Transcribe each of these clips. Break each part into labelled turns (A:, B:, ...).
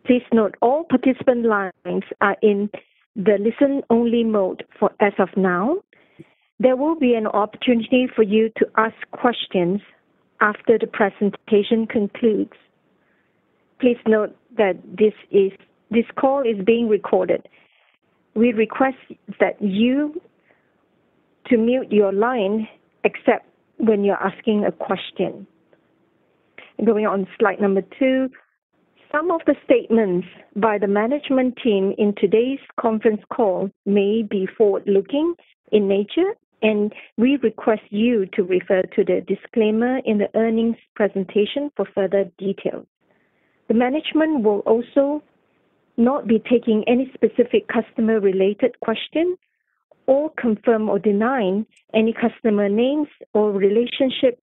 A: Please note all participant lines are in the listen-only mode as of now. There will be an opportunity for you to ask questions after the presentation concludes. Please note that this call is being recorded. We request that you to mute your line except when you're asking a question. Going on slide number 2, some of the statements by the management team in today's conference call may be forward-looking in nature, and we request you to refer to the disclaimer in the earnings presentation for further details. The management will also not be taking any specific customer-related question or confirm or deny any customer names or relationship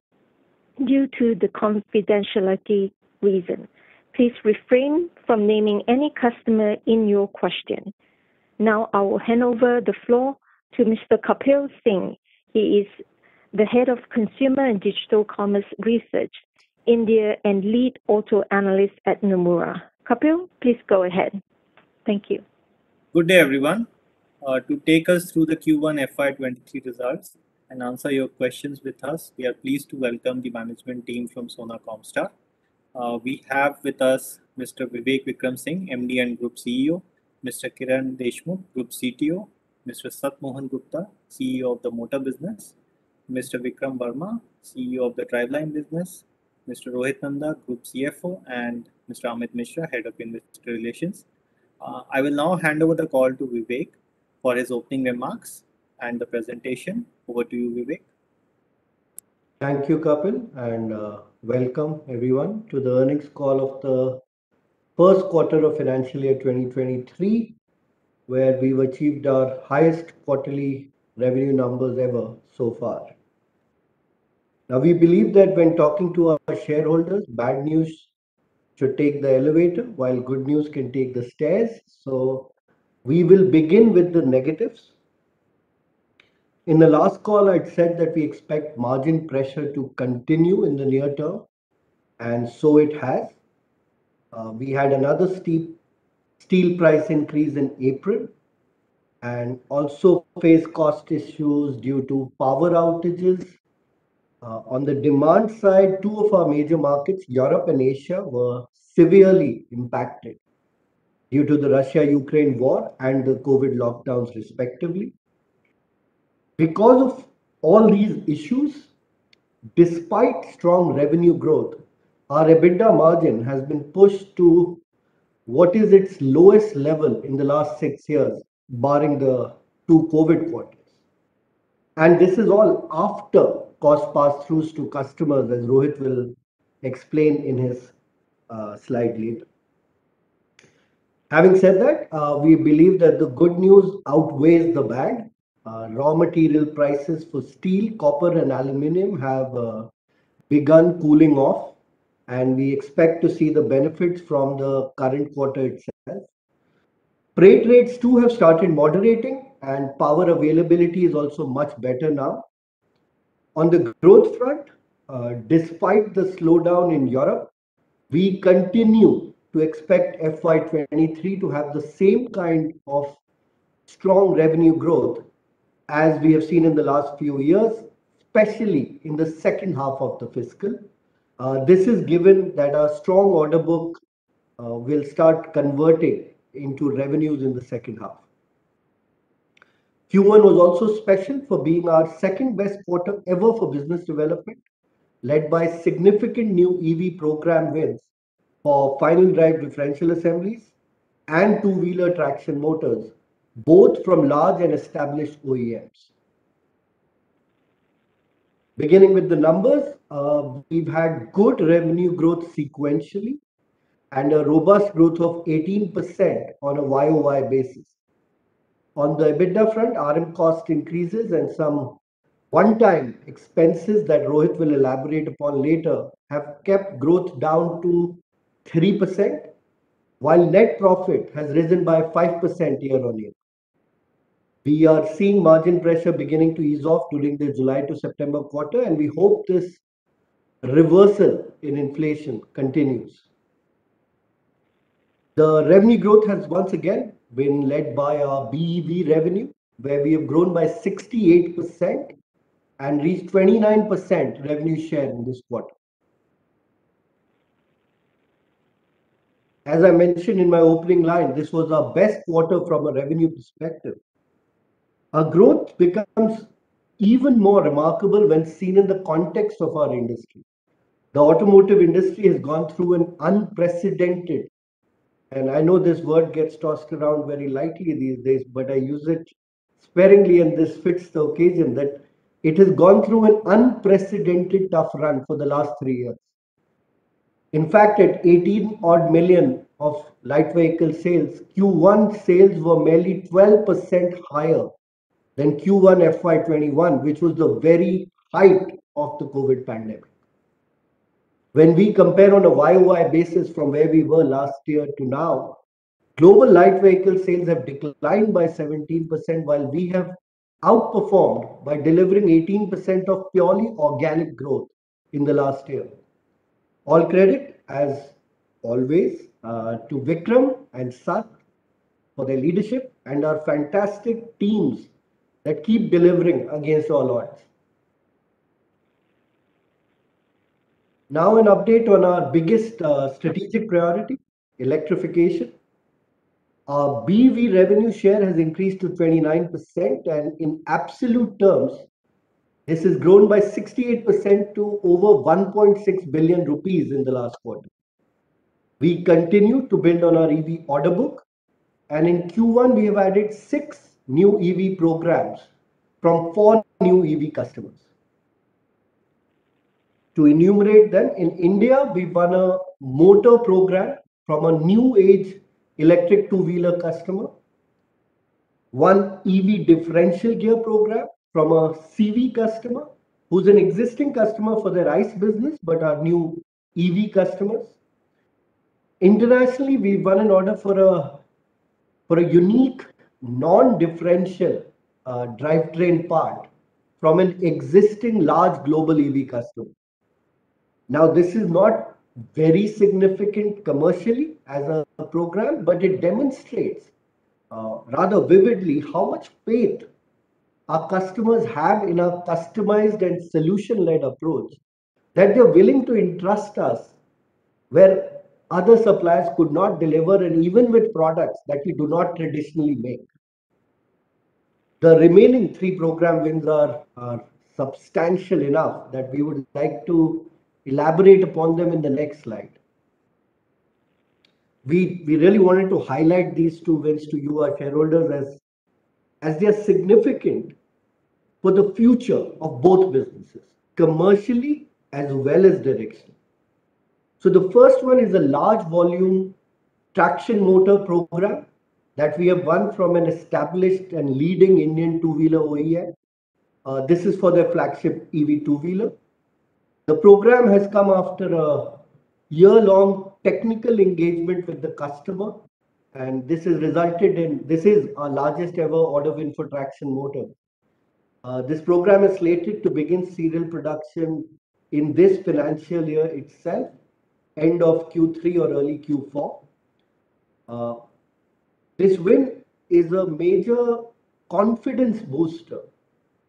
A: due to the confidentiality reason. Please refrain from naming any customer in your question. Now I will hand over the floor to Mr. Kapil Singh. He is the Head of Consumer and Digital Commerce Research, India, and Lead Auto Analyst at Nomura. Kapil, please go ahead. Thank you.
B: Good day, everyone. To take us through the Q1FY23 results and answer your questions with us, we are pleased to welcome the management team from Sona Comstar. We have with us Mr. Vivek Vikram Singh, MD and Group CEO, Mr. Kiran Deshmukh, Group CTO, Mr. Sat Mohan Gupta, CEO of the Motor Business, Mr. Vikram Verma, CEO of the Trendlyne Business, Mr. Rohit Nanda, Group CFO, and Mr. Amit Mishra, Head of Investor Relations. I will now hand over the call to Vivek for his opening remarks and the presentation. Over to you, Vivek.
C: Thank you, Kapil, and welcome everyone to the earnings call of the first quarter of financial year 2023, where we've achieved our highest quarterly revenue numbers ever so far. Now, we believe that when talking to our shareholders, bad news should take the elevator while good news can take the stairs. So we will begin with the negatives. In the last call, I'd said that we expect margin pressure to continue in the near term, and so it has. We had another steep steel price increase in April and also faced cost issues due to power outages. On the demand side, two of our major markets, Europe and Asia, were severely impacted due to the Russia-Ukraine war and the COVID lockdowns respectively. Because of all these issues, despite strong revenue growth, our EBITDA margin has been pushed to what is its lowest level in the last 6 years, barring the 2 COVID quarters. And this is all after cost pass-throughs to customers, as Rohit will explain in his slide later. Having said that, we believe that the good news outweighs the bad. Raw material prices for steel, copper, and aluminium have begun cooling off, and we expect to see the benefits from the current quarter itself. Freight rates too have started moderating, and power availability is also much better now. On the growth front, despite the slowdown in Europe, we continue to expect FY23 to have the same kind of strong revenue growth as we have seen in the last few years, especially in the second half of the fiscal. This is given that our strong order book will start converting into revenues in the second half. Q1 was also special for being our second best quarter ever for business development, led by significant new EV program wins for final drive differential assemblies and two-wheeler traction motors, both from large and established OEMs. Beginning with the numbers, we've had good revenue growth sequentially and a robust growth of 18% on a YOY basis. On the EBITDA front, RM cost increases and some one-time expenses that Rohit will elaborate upon later have kept growth down to 3%, while net profit has risen by 5% year on year. We are seeing margin pressure beginning to ease off during the July to September quarter, and we hope this reversal in inflation continues. The revenue growth has once again been led by our BEV revenue, where we have grown by 68% and reached 29% revenue share in this quarter. As I mentioned in my opening line, this was our best quarter from a revenue perspective. Our growth becomes even more remarkable when seen in the context of our industry. The automotive industry has gone through an unprecedented, and I know this word gets tossed around very lightly these days, but I use it sparingly, and this fits the occasion, that it has gone through an unprecedented tough run for the last 3 years. In fact, at 18 odd million of light vehicle sales, Q1 sales were merely 12% higher than Q1 FY21, which was the very height of the COVID pandemic. When we compare on a YOY basis from where we were last year to now, global light vehicle sales have declined by 17%, while we have outperformed by delivering 18% of purely organic growth in the last year. All credit, as always, to Vikram and Sat for their leadership and our fantastic teams that keep delivering against all odds. Now an update on our biggest strategic priority, electrification. Our BEV revenue share has increased to 29%, and in absolute terms, this has grown by 68% to over 1.6 billion rupees in the last quarter. We continue to build on our EV order book, and in Q1 we have added 6 new EV programs from 4 new EV customers. To enumerate them, in India, we won a motor program from a new age electric two-wheeler customer, one EV differential gear program from a CV customer, who's an existing customer for their ICE business, but are new EV customers. Internationally, we won an order for a unique non-differential drivetrain part from an existing large global EV customer. Now, this is not very significant commercially as a program, but it demonstrates rather vividly how much faith our customers have in our customized and solution-led approach, that they're willing to entrust us where other suppliers could not deliver, and even with products that we do not traditionally make. The remaining 3 program wins are substantial enough that we would like to elaborate upon them in the next slide. We really wanted to highlight these 2 wins to you, our shareholders, as they are significant for the future of both businesses, commercially as well as directionally. So the first one is a large volume traction motor program that we have won from an established and leading Indian two-wheeler OEM. This is for their flagship EV two-wheeler. The program has come after a year-long technical engagement with the customer, and this has resulted in, this is our largest ever order win for traction motor. This program is slated to begin serial production in this financial year itself, end of Q3 or early Q4. This win is a major confidence booster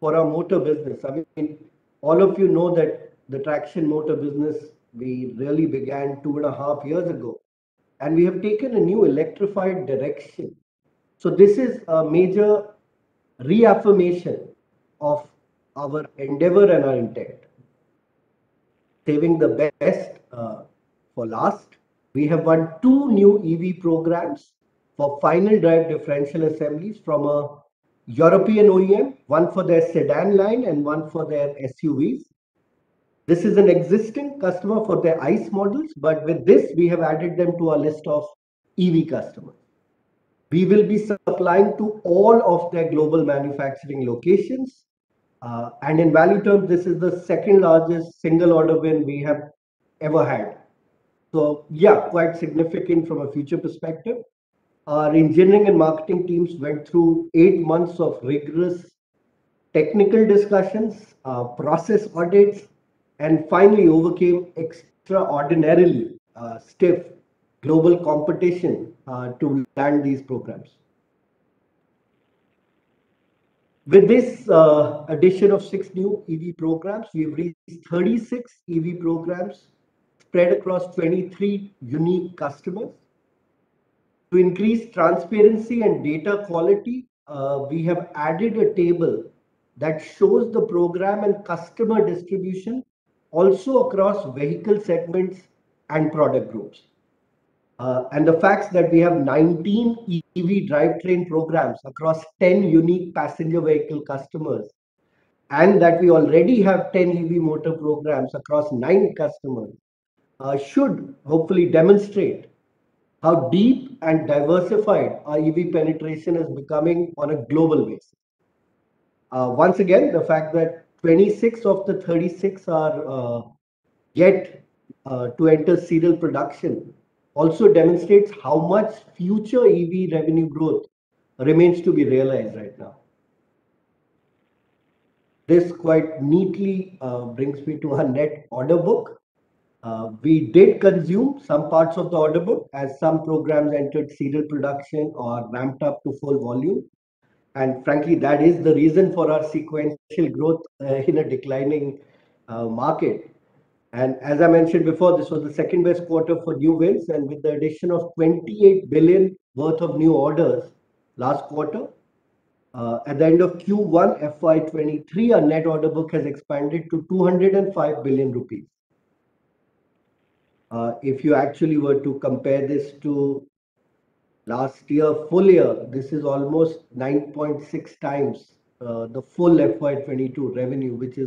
C: for our motor business. I mean, all of you know that the traction motor business, we really began 2.5 years ago, and we have taken a new electrified direction. So this is a major reaffirmation of our endeavor and our intent. Saving the best for last, we have won 2 new EV programs for final drive differential assemblies from a European OEM, one for their sedan line and one for their SUVs. This is an existing customer for their ICE models, but with this, we have added them to our list of EV customers. We will be supplying to all of their global manufacturing locations. And in value terms, this is the second largest single order win we have ever had. So yeah, quite significant from a future perspective. Our engineering and marketing teams went through 8 months of rigorous technical discussions, process audits, and finally overcame extraordinarily stiff global competition to land these programs. With this addition of 6 new EV programs, we've reached 36 EV programs spread across 23 unique customers. To increase transparency and data quality, we have added a table that shows the program and customer distribution also across vehicle segments and product groups. And the facts that we have 19 EV drivetrain programs across 10 unique passenger vehicle customers, and that we already have 10 EV motor programs across 9 customers, should hopefully demonstrate how deep and diversified our EV penetration is becoming on a global basis. Once again, the fact that 26 of the 36 are yet to enter serial production also demonstrates how much future EV revenue growth remains to be realized right now. This quite neatly brings me to our net order book. We did consume some parts of the order book as some programs entered serial production or ramped up to full volume. And frankly, that is the reason for our sequential growth in a declining market. And as I mentioned before, this was the second best quarter for new wins. And with the addition of 28 billion worth of new orders last quarter, at the end of Q1FY23, our net order book has expanded to 205 billion rupees. If you actually were to compare this to last year, full year, this is almost 9.6 times the full FY22 revenue, which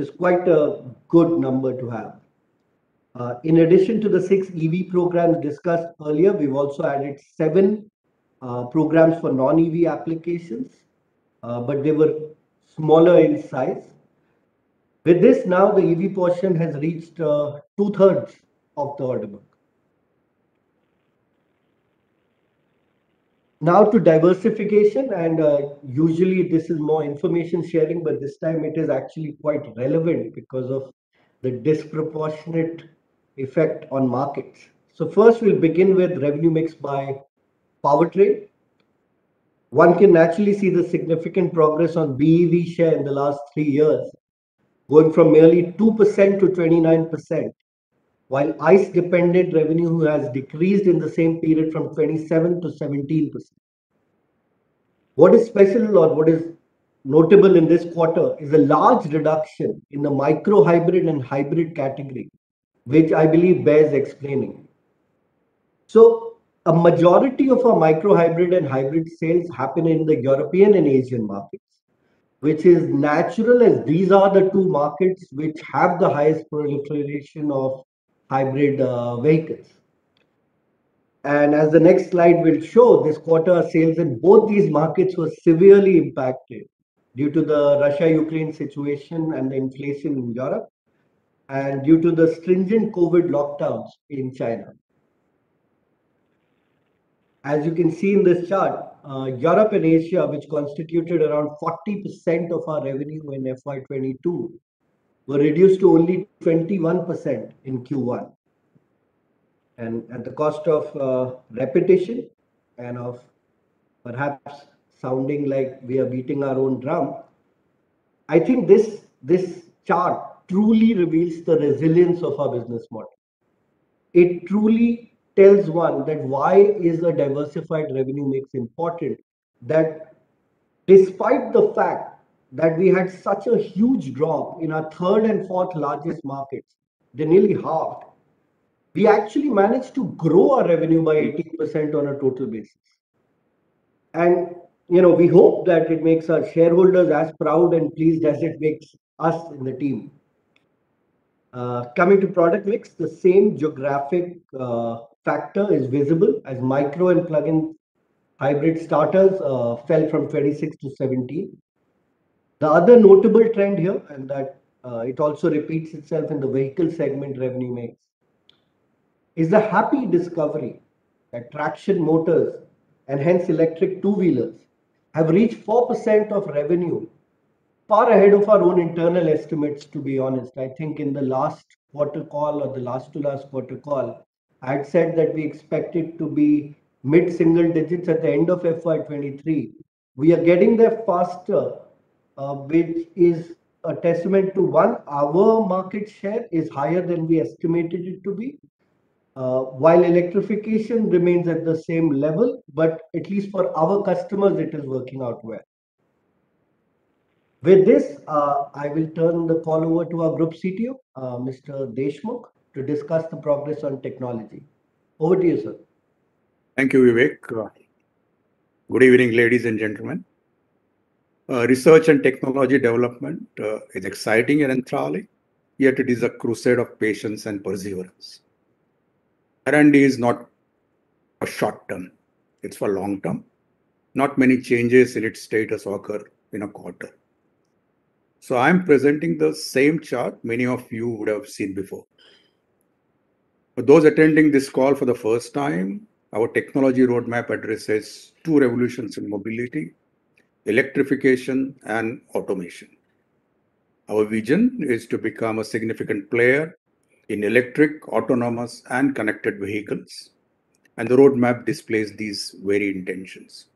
C: is quite a good number to have. In addition to the 6 EV programs discussed earlier, we've also added 7 programs for non-EV applications, but they were smaller in size. With this, now the EV portion has reached 2/3 of the order book. Now to diversification, and usually this is more information sharing, but this time it is actually quite relevant because of the disproportionate effect on markets. So first we'll begin with revenue mix by powertrain. One can naturally see the significant progress on BEV share in the last 3 years, going from merely 2% to 29%, while ICE dependent revenue has decreased in the same period from 27 to 17%. What is special or what is notable in this quarter is a large reduction in the micro hybrid and hybrid category, which I believe bears explaining. So a majority of our micro hybrid and hybrid sales happen in the European and Asian markets, which is natural as these are the two markets which have the highest proliferation of hybrid vehicles. And as the next slide will show, this quarter sales in both these markets were severely impacted due to the Russia-Ukraine situation and the inflation in Europe, and due to the stringent COVID lockdowns in China. As you can see in this chart, Europe and Asia, which constituted around 40% of our revenue in FY22, were reduced to only 21% in Q1. And at the cost of repetition and of perhaps sounding like we are beating our own drum, I think this chart truly reveals the resilience of our business model. It truly tells one that why is a diversified revenue mix important, that despite the fact that we had such a huge drop in our third and fourth largest markets, they nearly halved, we actually managed to grow our revenue by 18% on a total basis. And we hope that it makes our shareholders as proud and pleased as it makes us in the team. Coming to product mix, the same geographic factor is visible as micro and plug-in hybrid starters fell from 26 to 17. The other notable trend here, and that it also repeats itself in the vehicle segment revenue mix, is the happy discovery that traction motors and hence electric two-wheelers have reached 4% of revenue, far ahead of our own internal estimates, to be honest. I think in the last quarter call or the last to last quarter call, I had said that we expect it to be mid-single digits at the end of FY23. We are getting there faster, which is a testament to one, our market share is higher than we estimated it to be, while electrification remains at the same level, but at least for our customers, it is working out well. With this, I will turn the call over to our Group CTO, Mr. Deshmukh, to discuss the progress on technology. Over to you, sir.
D: Thank you, Vivek. Good evening, ladies and gentlemen. Research and technology development is exciting and enthralling, yet it is a crusade of patience and perseverance. R&D is not for short term, it's for long term. Not many changes in its status occur in a quarter. So I'm presenting the same chart many of you would have seen before. For those attending this call for the first time, our technology roadmap addresses two revolutions in mobility: electrification and automation. Our vision is to become a significant player in electric, autonomous, and connected vehicles, and the roadmap displays these very intentions.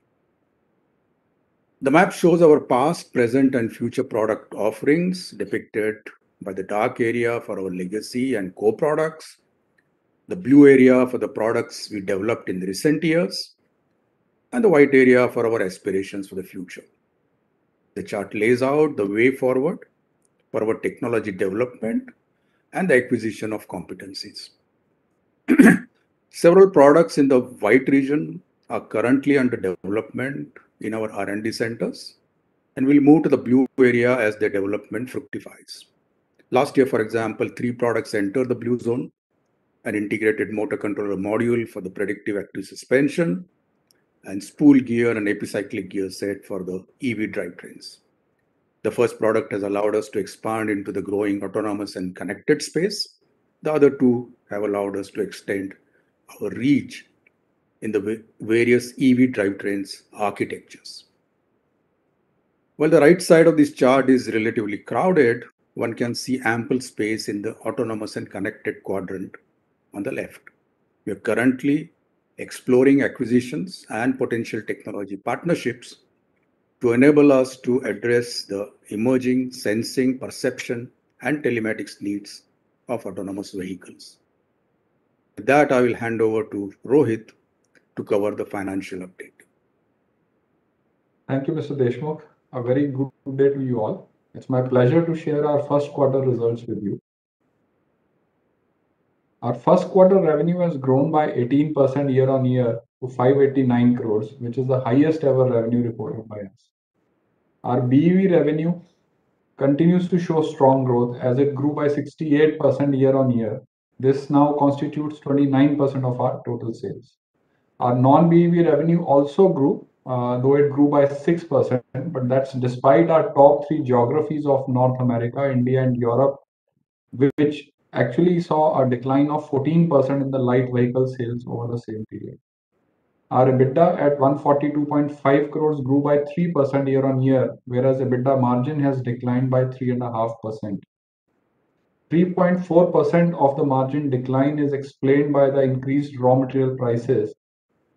D: The map shows our past, present, and future product offerings depicted by the dark area for our legacy and core products, the blue area for the products we developed in the recent years, and the white area for our aspirations for the future. The chart lays out the way forward for our technology development and the acquisition of competencies. Several products in the white region are currently under development in our R&D centers and will move to the blue area as their development fructifies. Last year, for example, 3 products entered the blue zone: an integrated motor controller module for the predictive active suspension, and spool gear and epicyclic gear set for the EV drivetrains. The first product has allowed us to expand into the growing autonomous and connected space. The other 2 have allowed us to extend our reach in the various EV drivetrains architectures. While the right side of this chart is relatively crowded, one can see ample space in the autonomous and connected quadrant on the left. We are currently exploring acquisitions and potential technology partnerships to enable us to address the emerging sensing, perception, and telematics needs of autonomous vehicles. With that, I will hand over to Rohit to cover the financial update.
E: Thank you, Mr. Deshmukh. A very good day to you all. It's my pleasure to share our first quarter results with you. Our first quarter revenue has grown by 18% year on year to 589 crores, which is the highest ever revenue reported by us. Our BEV revenue continues to show strong growth as it grew by 68% year on year. This now constitutes 29% of our total sales. Our non-BEV revenue also grew, though it grew by 6%, but that's despite our top 3 geographies of North America, India, and Europe, which actually saw a decline of 14% in the light vehicle sales over the same period. Our EBITDA at 142.5 crores grew by 3% year on year, whereas EBITDA margin has declined by 3.5%. 3.4% of the margin decline is explained by the increased raw material prices.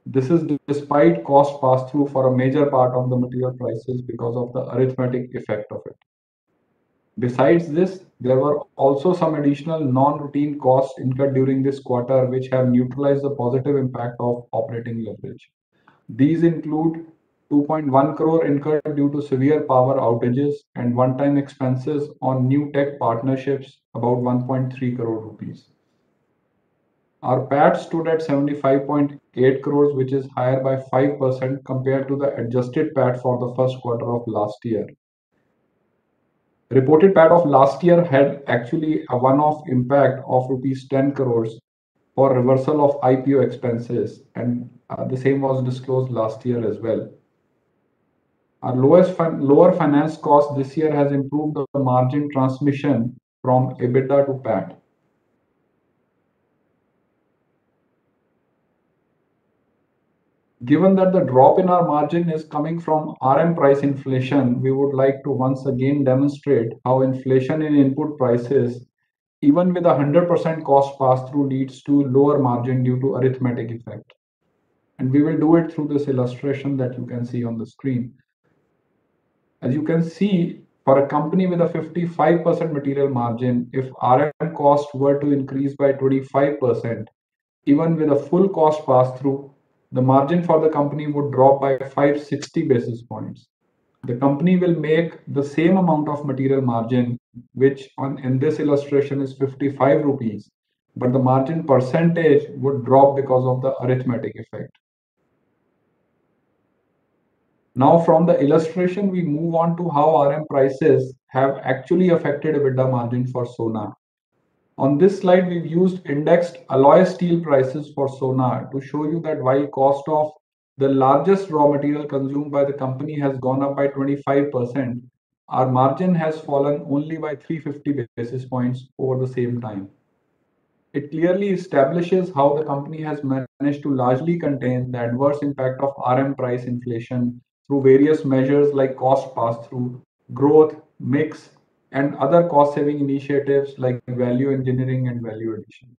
E: This is despite cost pass-through for a major part of the material prices because of the arithmetic effect of it. Besides this, there were also some additional non-routine costs incurred during this quarter which have neutralized the positive impact of operating leverage. These include 2.1 crore incurred due to severe power outages and one-time expenses on new tech partnerships, about 1.3 crore rupees. Our PAT stood at 75.8 crores, which is higher by 5% compared to the adjusted PAT for the first quarter of last year. Reported PAT of last year had actually a one-off impact of rupees 10 crores for reversal of IPO expenses, and the same was disclosed last year as well. Our lower finance cost this year has improved the margin transmission from EBITDA to PAT. Given that the drop in our margin is coming from RM price inflation, we would like to once again demonstrate how inflation in input prices even with 100% cost pass-through leads to lower margin due to arithmetic effect. And we will do it through this illustration that you can see on the screen. As you can see, for a company with a 55% material margin, if RM cost were to increase by 25%, even with a full cost pass-through, the margin for the company would drop by 560 basis points. The company will make the same amount of material margin, which in this illustration is 55 rupees, but the margin percentage would drop because of the arithmetic effect. Now from the illustration, we move on to how RM prices have actually affected EBITDA margin for Sona. On this slide, we've used indexed alloy steel prices for Sona to show you that while cost of the largest raw material consumed by the company has gone up by 25%, our margin has fallen only by 350 basis points over the same time. It clearly establishes how the company has managed to largely contain the adverse impact of RM price inflation through various measures like cost pass-through, growth, mix, and other cost-saving initiatives like value engineering and value addition.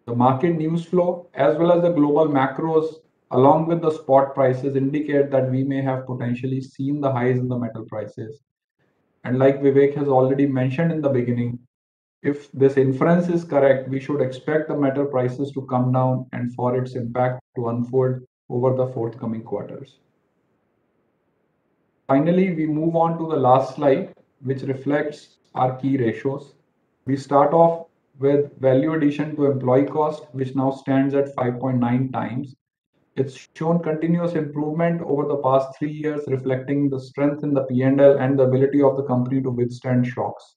E: The market news flow, as well as the global macros, along with the spot prices, indicate that we may have potentially seen the highs in the metal prices. And like Vivek has already mentioned in the beginning, if this inference is correct, we should expect the metal prices to come down and for its impact to unfold over the forthcoming quarters. Finally, we move on to the last slide, which reflects our key ratios. We start off with value addition to employee cost, which now stands at 5.9 times. It's shown continuous improvement over the past 3 years, reflecting the strength in the P&L and the ability of the company to withstand shocks.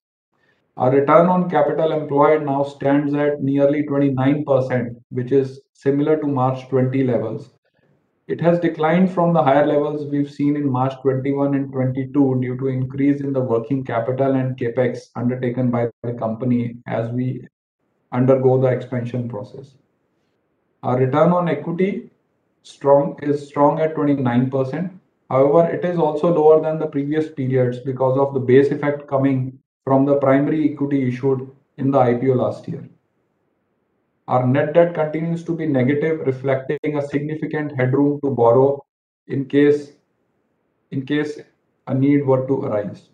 E: Our return on capital employed now stands at nearly 29%, which is similar to March 20 levels. It has declined from the higher levels we've seen in March 21 and 22 due to increase in the working capital and capex undertaken by the company as we undergo the expansion process. Our return on equity is strong at 29%. However, it is also lower than the previous periods because of the base effect coming from the primary equity issued in the IPO last year. Our net debt continues to be negative, reflecting a significant headroom to borrow in case a need were to arise.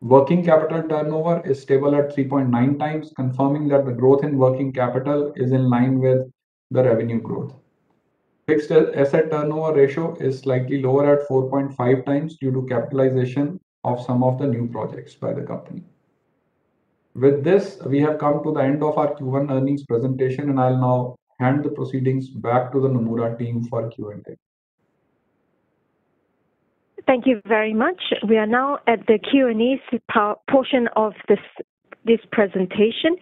E: Working capital turnover is stable at 3.9 times, confirming that the growth in working capital is in line with the revenue growth. Fixed asset turnover ratio is slightly lower at 4.5 times due to capitalization of some of the new projects by the company. With this, we have come to the end of our Q1 earnings presentation, and I'll now hand the proceedings back to the Nomura team for Q&A.
A: Thank you very much. We are now at the Q&A portion of this presentation.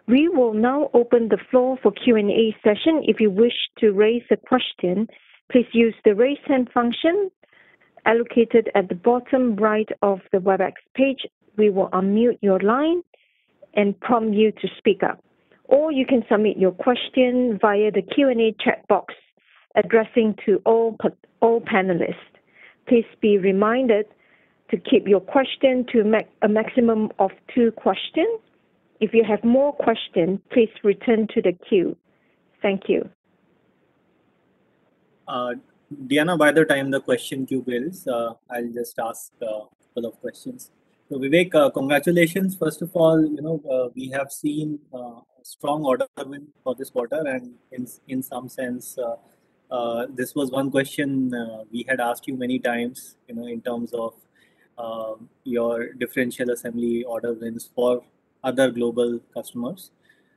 A: We will now open the floor for Q&A session. If you wish to raise a question, please use the raise hand function allocated at the bottom right of the WebEx page. We will unmute your line and prompt you to speak up. Or you can submit your question via the Q&A chat box addressing to all panelists. Please be reminded to keep your question to a maximum of 2 questions. If you have more questions, please return to the queue. Thank you.
B: Diana, by the time the question queue builds, I'll just ask a couple of questions. So Vivek, congratulations. First of all, we have seen a strong order win for this quarter, and in some sense, this was one question we had asked you many times, in terms of your differential assembly order wins for other global customers.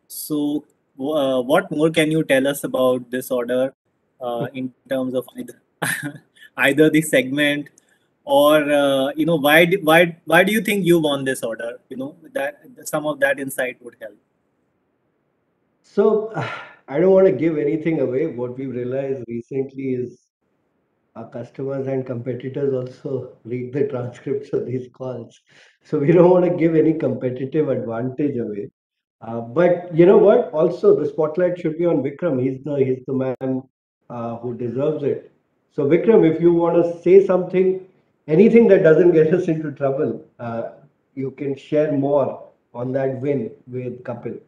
B: So what more can you tell us about this order in terms of either the segment or why do you think you won this order? That some of that insight would help.
C: So I don't want to give anything away. What we've realized recently is our customers and competitors also read the transcripts of these calls. So we don't want to give any competitive advantage away. But you know what? Also, the spotlight should be on Vikram. He's the man who deserves it. So Vikram, if you want to say something, anything that doesn't get us into trouble, you can share more on that win with Kapil?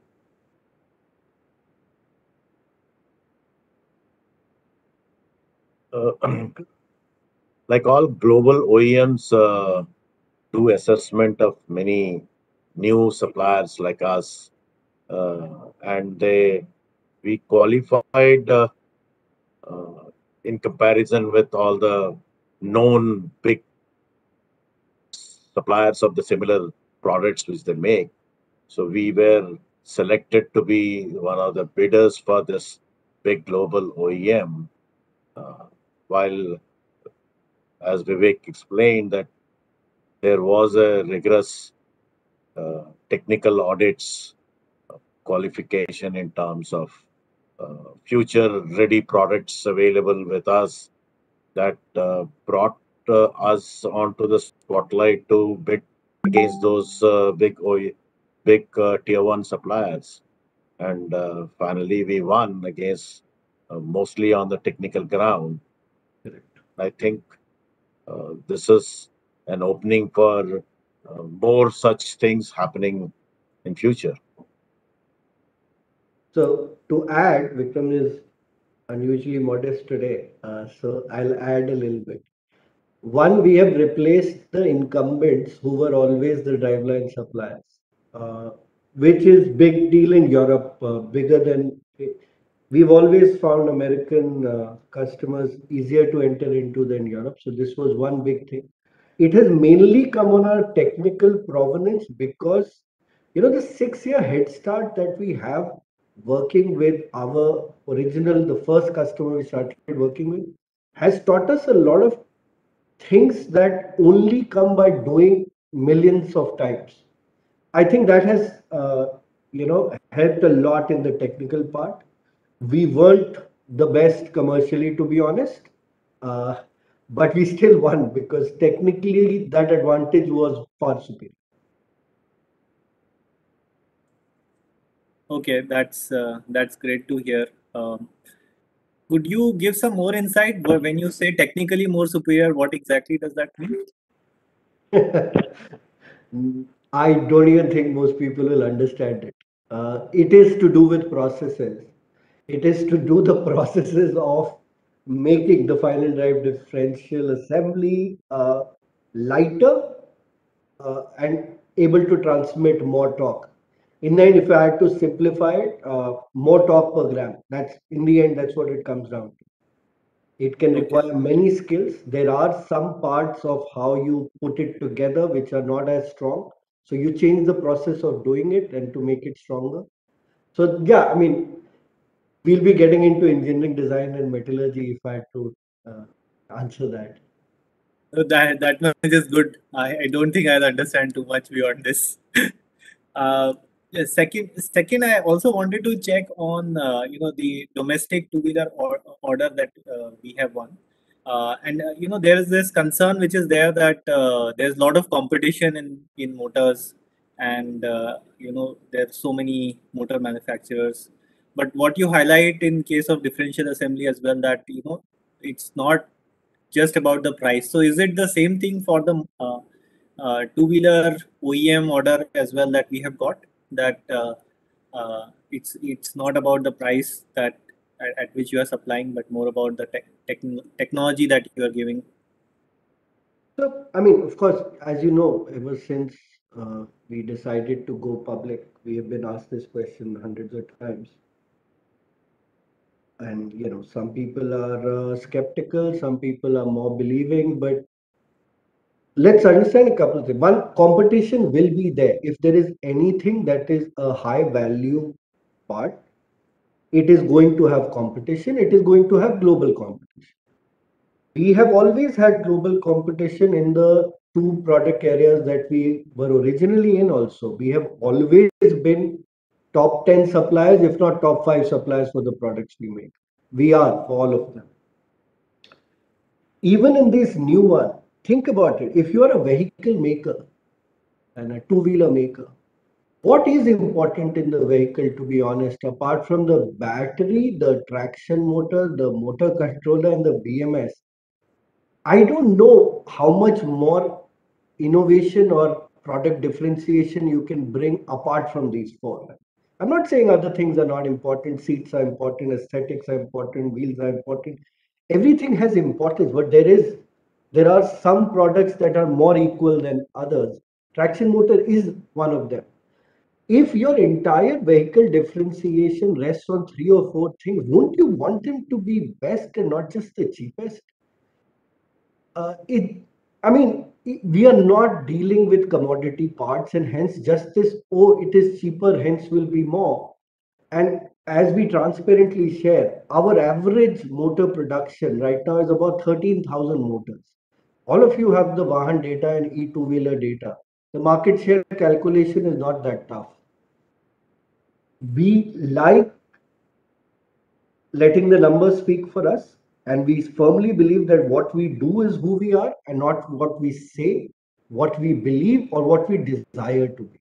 F: Like all global OEMs do assessment of many new suppliers like us, and we qualified in comparison with all the known big suppliers of the similar products which they make. So we were selected to be one of the bidders for this big global OEM. While, as Vivek explained, that there was a rigorous technical audits qualification in terms of future ready products available with us that brought us onto the spotlight to bid against those big tier one suppliers. And finally, we won against mostly on the technical ground.
C: Correct.
F: I think this is an opening for more such things happening in future.
C: So to add, Vikram is unusually modest today, so I'll add a little bit. One, we have replaced the incumbents who were always the driveline suppliers, uh, which is big deal in Europe, bigger than we've always found American customers easier to enter into than Europe. So this was one big thing. It has mainly come on our technical provenance because the 6 year head start that we have working with our original, the first customer we started working with, has taught us a lot of things that only come by doing millions of times. I think that has, helped a lot in the technical part. We weren't the best commercially, to be honest, uh, but we still won because technically that advantage was far superior.
B: Okay, that's great to hear. Could you give some more insight when you say technically more superior? What exactly does that mean?
C: I don't even think most people will understand it. It is to do with processes. It is to do the processes of making the final drive differential assembly lighter and able to transmit more torque. In the end, if I had to simplify it, more torque per gram. That's in the end, that's what it comes down to. It can
B: Okay.
C: require many skills. There are some parts of how you put it together which are not as strong. So you change the process of doing it and to make it stronger. So yeah, I mean, we'll be getting into engineering design and metallurgy if I had to uh, answer that.
B: That much is good. I don't think I'll understand too much beyond this. Yeah, second, I also wanted to check on the domestic two-wheeler order that we have won, and there is this concern which is there that there's a lot of competition in motors, and there's so many motor manufacturers. But what you highlight in case of differential assembly as well, that it's not just about the price. So is it the same thing for the two-wheeler OEM order as well that we have got? That it's not about the price that at which you are supplying, but more about the technology that you are giving.
C: So, I mean, of course, as you know, ever since we decided to go public, we have been asked this question hundreds of times. And, some people are skeptical, some people are more believing, but let's understand a couple of things. One, competition will be there. If there is anything that is a high value part, it is going to have competition, it is going to have global competition. We have always had global competition in the two product areas that we were originally in also. We have always been top 10 suppliers, if not top 5 suppliers for the products we make. We are for all of them. Even in this new one, think about it. If you are a vehicle maker and a two-wheeler maker, what is important in the vehicle, to be honest, apart from the battery, the traction motor, the motor controller, and the BMS? I don't know how much more innovation or product differentiation you can bring apart from these four? I'm not saying other things are not important. Seats are important, aesthetics are important, wheels are important. Everything has importance, but there are some products that are more equal than others. Traction motor is one of them. If your entire vehicle differentiation rests on three or four things, won't you want them to be best and not just the cheapest? We are not dealing with commodity parts, and hence just this, oh, it is cheaper, hence will be more. And as we transparently share, our average motor production right now is about 13,000 motors. All of you have the Vahan data and e-two-wheeler data. The market share calculation is not that tough. We like letting the numbers speak for us, and we firmly believe that what we do is who we are and not what we say, what we believe, or what we desire to be.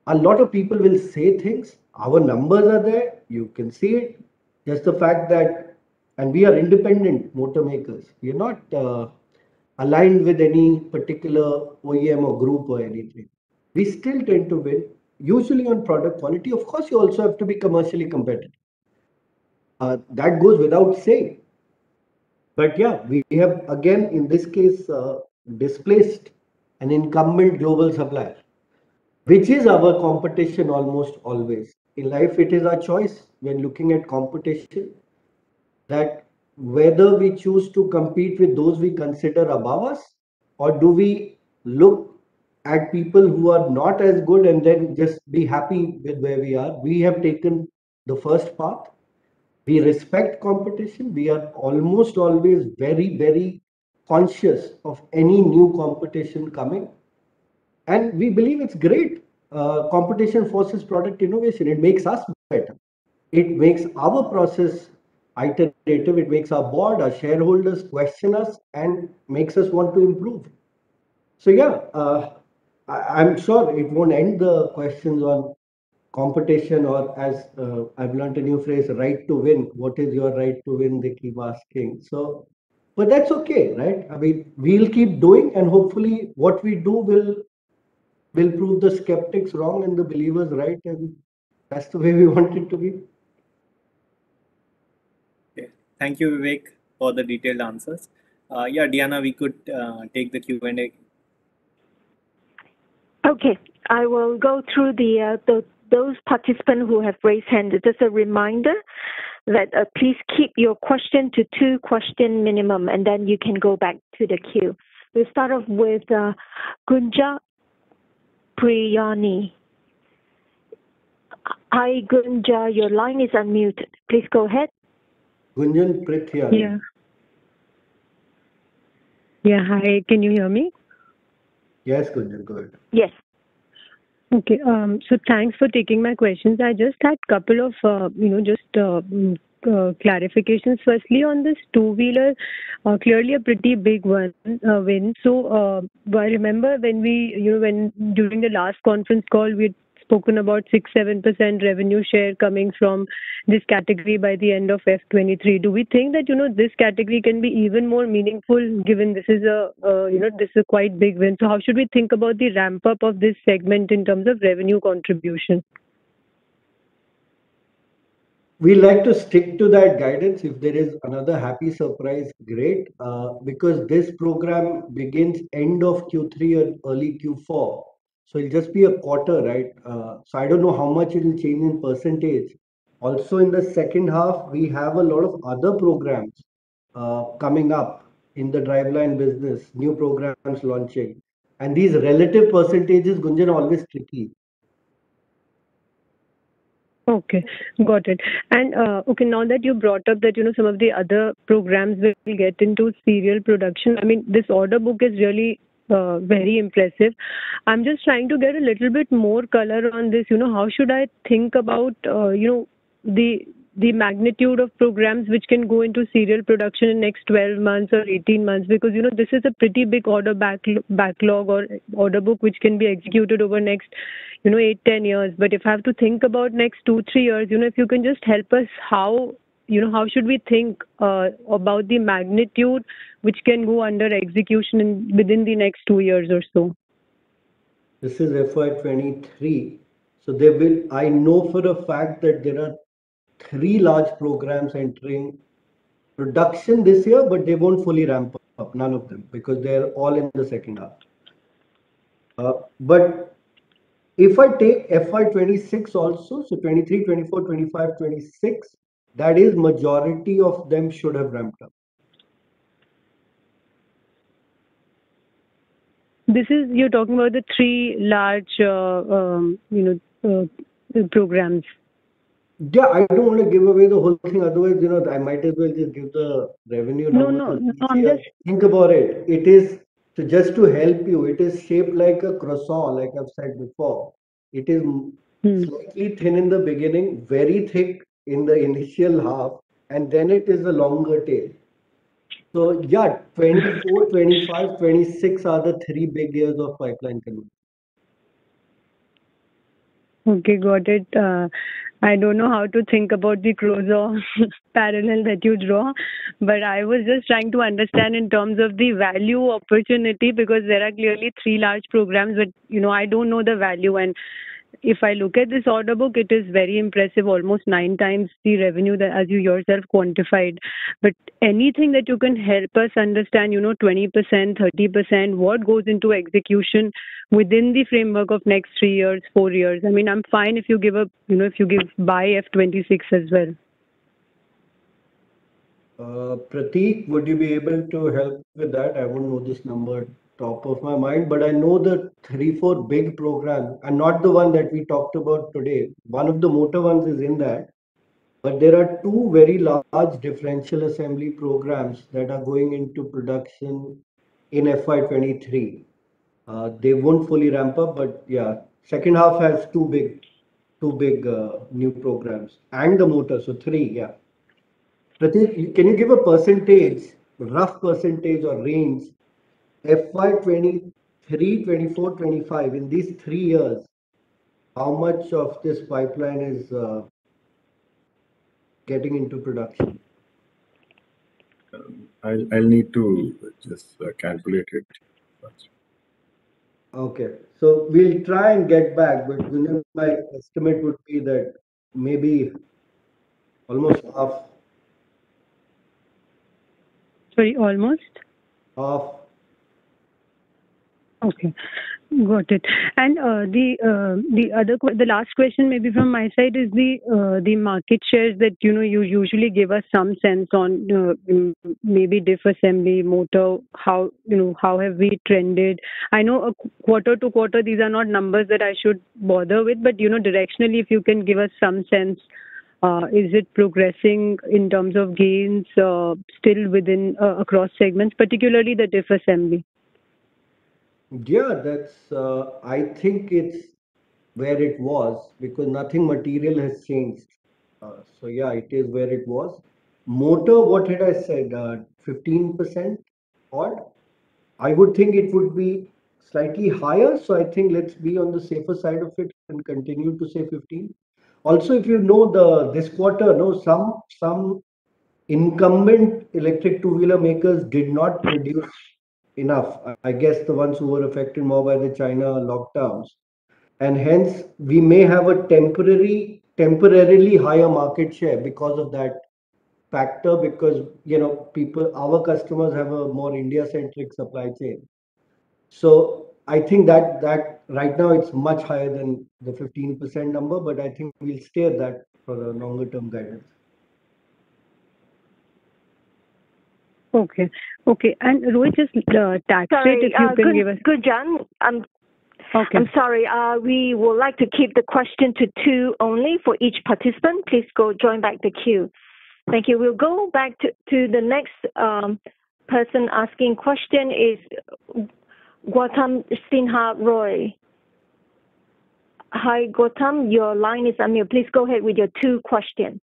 C: A lot of people will say things, our numbers are there, you can see it. Just the fact that, and we are independent motor makers, we are not aligned with any particular OEM or group or anything. We still tend to win, usually on product quality. Of course, you also have to be commercially competitive. That goes without saying. But yeah, we have again in this case displaced an incumbent global supplier, which is our competition almost always. In life, it is our choice when looking at competition that whether we choose to compete with those we consider above us, or do we look at people who are not as good and then just be happy with where we are. We have taken the first path. We respect competition. We are almost always very, very conscious of any new competition coming. And we believe it's great. Competition forces product innovation. It makes us better. It makes our process iterative. It makes our board, our shareholders question us and makes us want to improve. So yeah, I'm sure it won't end the questions on competition, or as I've learned a new phrase, right to win. What is your right to win? They keep asking. So, but that's okay, right? I mean, we'll keep doing, and hopefully what we do will prove the skeptics wrong and the believers right, and that's the way we want it to be.
B: Okay. Thank you, Vivek, for the detailed answers. Yeah, Diana, we could take the Q&A.
A: Okay, I will go through those participants who have raised hands. Just a reminder that please keep your question to 2 question minimum, and then you can go back to the queue. We'll start off with Gunja Priyani. Hi, Gunja, your line is unmuted. Please go ahead.
C: Gunjan Priyani.
G: Yeah, hi, can you hear me?
C: Yes, Gunjan, go ahead.
A: Yes.
G: Okay, so thanks for taking my questions. I just had a couple of, clarifications. Firstly, on this two-wheeler, clearly a pretty big win. So I remember when during the last conference call, we had spoken about 6-7% revenue share coming from this category by the end of F23. Do we think that this category can be even more meaningful, given this is a quite big win? So how should we think about the ramp up of this segment in terms of revenue contribution?
C: We like to stick to that guidance. If there is another happy surprise, great, because this program begins end of Q3 and early Q4. So it'll just be a quarter, right? So I don't know how much it will change in percentage. Also in the second half, we have a lot of other programs coming up in the driveline business, new programs launching. And these relative percentages, Gunjan, are always tricky.
G: Okay, got it. And okay, now that you brought up that some of the other programs will get into serial production, I mean, this order book is really very impressive. I'm just trying to get a little bit more color on this. How should I think about the magnitude of programs which can go into serial production in next 12 months or 18 months? Because this is a pretty big order backlog or order book which can be executed over next 8-10 years. But if I have to think about next 2-3 years, if you can just help us, how should we think about the magnitude which can go under execution within the next 2 years or so?
C: This is FY23. So there will, I know for a fact that there are 3 large programs entering production this year, but they won't fully ramp up, none of them, because they're all in the second half. But if I take FY26 also, so 23, 24, 25, 26, that is majority of them should have ramped up.
G: This is, you're talking about the 3 large, programs.
C: Yeah, I don't want to give away the whole thing. Otherwise, I might as well just give the revenue numbers.
G: No,
C: Think about it. It is, so just to help you, it is shaped like a croissant, like I've said before. It is slightly thin in the beginning, very thick in the initial half, and then it is a longer tail. So yeah, 24, 25, 26 are the 3 big years of pipeline conversion.
G: Okay, got it. I don't know how to think about the croissant parallel that you draw, but I was just trying to understand in terms of the value opportunity, because there are clearly 3 large programs, but I don't know the value. And if I look at this order book, it is very impressive, almost 9 times the revenue that, as you yourself quantified. But anything that you can help us understand, 20%, 30%, what goes into execution within the framework of next 3 years, 4 years? I mean, I'm fine if you give if you give by F26 as well.
C: Prateek, would you be able to help with that? I wouldn't know this number top of my mind, but I know the 3, 4 big programs, and not the one that we talked about today. One of the motor ones is in that, but there are 2 very large differential assembly programs that are going into production in FY23. They won't fully ramp up, but yeah, second half has 2 big new programs and the motor, so 3, yeah. Prateek, can you give a percentage, rough percentage or range, FY23, 24, 25, in these 3 years, how much of this pipeline is getting into production?
F: I'll need to just calculate it.
C: Okay, so we'll try and get back, but my estimate would be that maybe almost half.
G: Sorry, almost?
C: Half.
G: Okay, got it. And the last question maybe from my side is the market shares that you usually give us some sense on, maybe diff assembly, motor, how have we trended? I know quarter to quarter these are not numbers that I should bother with, but directionally if you can give us some sense. Is it progressing in terms of gains still within across segments, particularly the diff assembly?
C: Yeah, that's, I think it's where it was, because nothing material has changed. So yeah, it is where it was. Motor, what had I said? 15% odd. I would think it would be slightly higher. So I think let's be on the safer side of it and continue to say 15. Also, if you know this quarter, no, some incumbent electric two-wheeler makers did not produce enough. I guess the ones who were affected more by the China lockdowns, and hence we may have a temporarily higher market share because of that factor. Because our customers have a more India-centric supply chain. So I think that right now it's much higher than the 15% number, but I think we'll stay at that for the longer term guidance.
G: Okay. And Rohit, just tax rate, if you can give us.
A: Gunjan,
G: Okay.
A: I'm sorry. We would like to keep the question to 2 only for each participant. Please go join back the queue. Thank you. We'll go back to the next person asking question is Gautam Sinha Roy. Hi, Gautam. Your line is unmuted. Please go ahead with your 2 questions.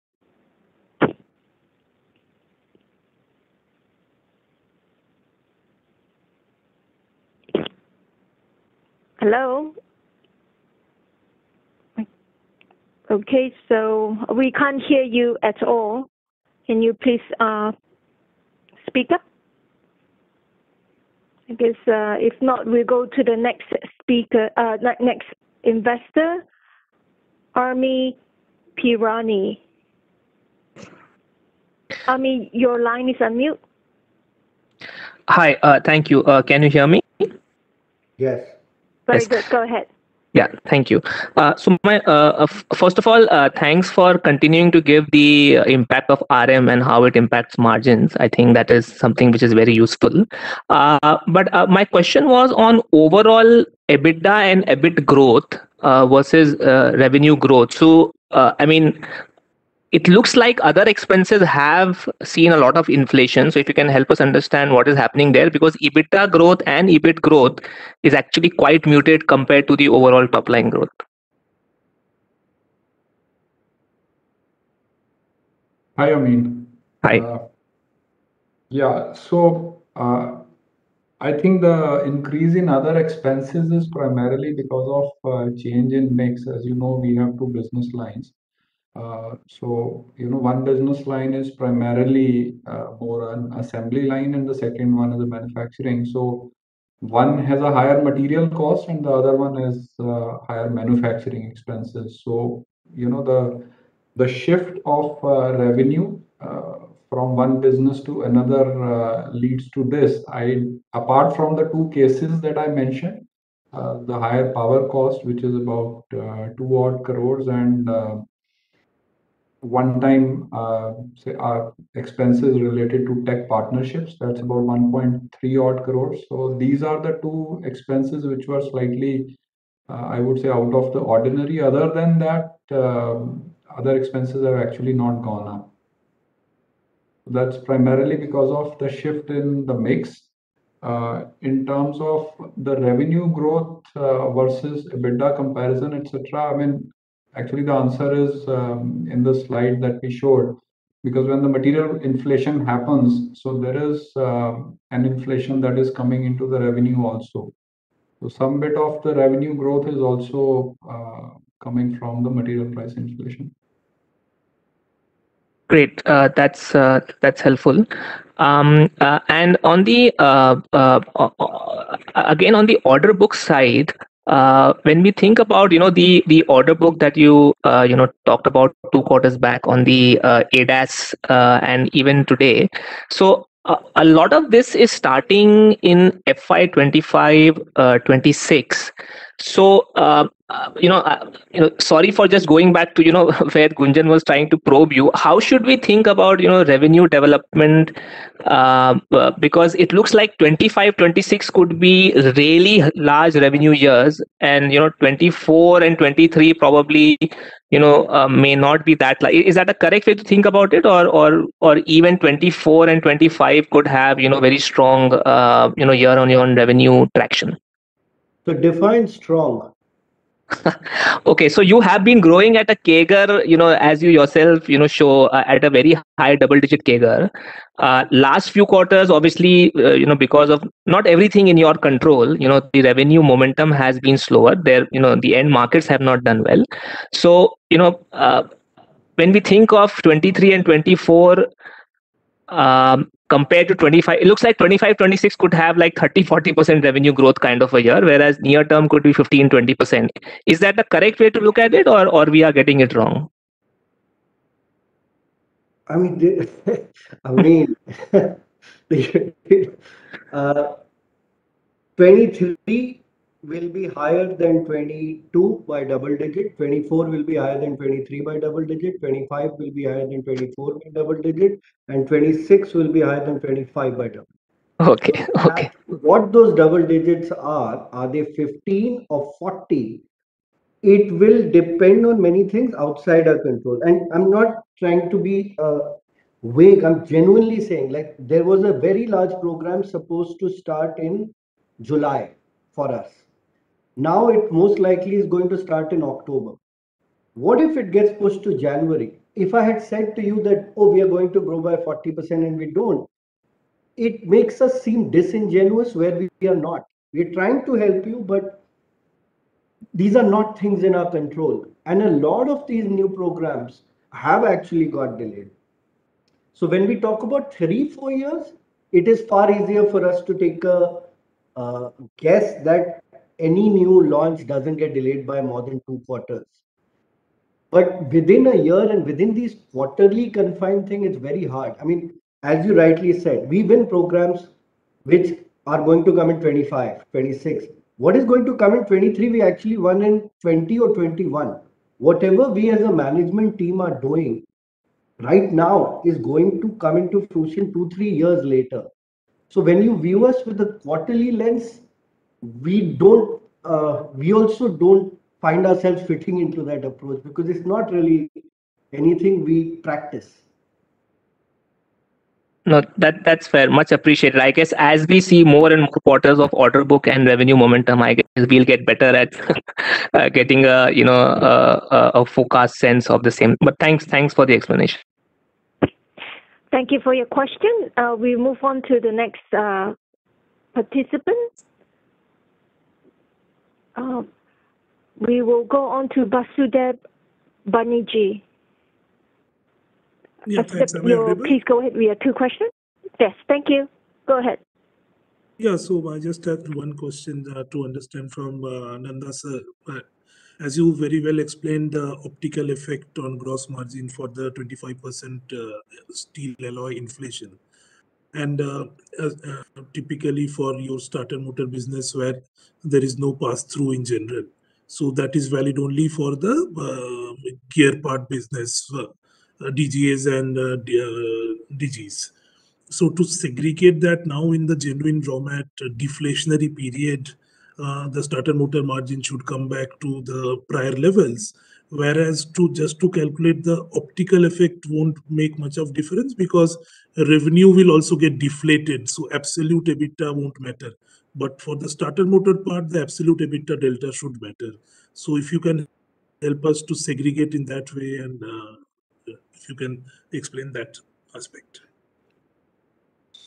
A: Hello? Okay, so we can't hear you at all. Can you please speak up? I guess if not, we'll go to the next speaker, next investor, Army Pirani. Army, your line is unmute.
H: Hi, thank you. Can you hear me?
C: Yes.
A: Very
H: Yes.
A: good. Go ahead.
H: Yeah, thank you. So my first of all, thanks for continuing to give the impact of RM and how it impacts margins. I think that is something which is very useful. But my question was on overall EBITDA and EBIT growth versus revenue growth. So I mean, it looks like other expenses have seen a lot of inflation. So if you can help us understand what is happening there, because EBITDA growth and EBIT growth is actually quite muted compared to the overall top line growth.
E: Hi, Amin.
H: Hi.
E: Yeah, so I think the increase in other expenses is primarily because of change in mix. As you know, we have two business lines. So, one business line is primarily more an assembly line, and the second one is a manufacturing. So, one has a higher material cost, and the other one has higher manufacturing expenses. So, the shift of revenue from one business to another leads to this. Apart from the two cases that I mentioned, the higher power cost, which is about 2 odd crores, and one-time expenses related to tech partnerships, that's about 1.3 odd crores. So these are the two expenses which were slightly, I would say, out of the ordinary. Other than that, other expenses have actually not gone up. That's primarily because of the shift in the mix. In terms of the revenue growth versus EBITDA comparison, etc. I mean, actually, the answer is in the slide that we showed, because when the material inflation happens, so there is an inflation that is coming into the revenue also. So some bit of the revenue growth is also coming from the material price inflation.
H: Great, that's helpful. And on the again on the order book side, when we think about the order book that you talked about 2 quarters back on the ADAS and even today, so a lot of this is starting in FY25 26. So sorry for just going back to where Gunjan was trying to probe you. How should we think about revenue development? Because it looks like 25, 26 could be really large revenue years, and 24 and 23 probably may not be that. Is that a correct way to think about it, or even 24 and 25 could have very strong year-on-year revenue traction?
C: So define strong.
H: Okay, so you have been growing at a CAGR, as you yourself, show at a very high double-digit CAGR. Last few quarters, obviously, because of not everything in your control, the revenue momentum has been slower. There, the end markets have not done well. So, when we think of 23 and 24, compared to 25, it looks like 25, 26 could have like 30-40% revenue growth kind of a year, whereas near term could be 15-20%. Is that the correct way to look at it, or we are getting it wrong?
C: I mean, I mean, 23 will be higher than 22 by double digit, 24 will be higher than 23 by double digit, 25 will be higher than 24 by double digit, and 26 will be higher than 25 by double.
H: Okay,
C: So
H: okay.
C: what those double digits are they 15 or 40? It will depend on many things outside our control. And I'm not trying to be vague. I'm genuinely saying, like, there was a very large program supposed to start in July for us. Now it most likely is going to start in October. What if it gets pushed to January? If I had said to you that, oh, we are going to grow by 40% and we don't, it makes us seem disingenuous where we are not. We're trying to help you, but these are not things in our control. And a lot of these new programs have actually got delayed. So when we talk about 3-4 years, it is far easier for us to take a guess that any new launch doesn't get delayed by more than 2 quarters. But within a year and within these quarterly confined thing, it's very hard. I mean, as you rightly said, we win programs which are going to come in 25, 26. What is going to come in 23, we actually won in 20 or 21. Whatever we as a management team are doing right now is going to come into fruition 2, 3 years later. So when you view us with a quarterly lens, we also don't find ourselves fitting into that approach because it's not really anything we practice.
H: No, that's fair. Much appreciated. I guess as we see more and more quarters of order book and revenue momentum, I guess we'll get better at getting a forecast sense of the same. But thanks for the explanation.
A: Thank you for your question. We move on to the next participant. We will go on to Basudev Banerjee.
I: Yeah, thanks.
A: Please go ahead. We have 2 questions. Yes, thank you. Go ahead.
I: Yeah, so I just have one question to understand from Nanda sir. As you very well explained, the optical effect on gross margin for the 25% steel alloy inflation. And typically for your starter motor business where there is no pass-through in general. So that is valid only for the gear part business, DGAs and DGs. So to segregate that now in the genuine raw mat deflationary period, the starter motor margin should come back to the prior levels. Whereas just to calculate the optical effect won't make much of difference because revenue will also get deflated. So absolute EBITDA won't matter. But for the starter motor part, the absolute EBITDA delta should matter. So if you can help us to segregate in that way and if you can explain that aspect.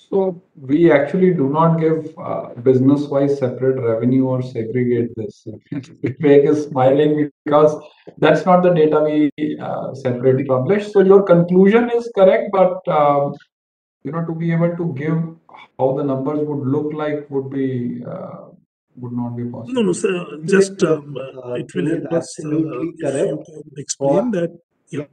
E: So we actually do not give business-wise separate revenue or segregate this. Vivek is smiling because that's not the data we separately publish. So your conclusion is correct, but to be able to give how the numbers would look like would not be possible.
I: No, sir. Just it will help us
C: absolutely correct.
I: if you can explain that.
C: Yeah,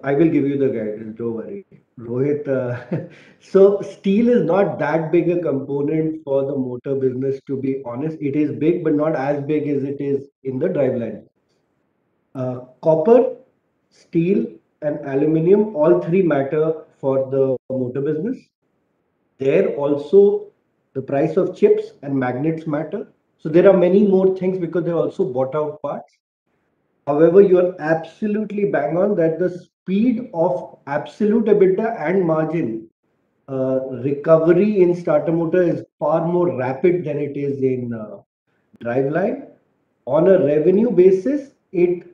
C: I will give you the guidance. Don't worry, Rohit. So steel is not that big a component for the motor business. To be honest, it is big, but not as big as it is in the driveline. Copper, steel, and aluminium, all 3 matter for the motor business. There also the price of chips and magnets matter. So there are many more things because they're also bought out parts. However, you are absolutely bang on that the speed of absolute EBITDA and margin recovery in starter motor is far more rapid than it is in driveline. On a revenue basis, it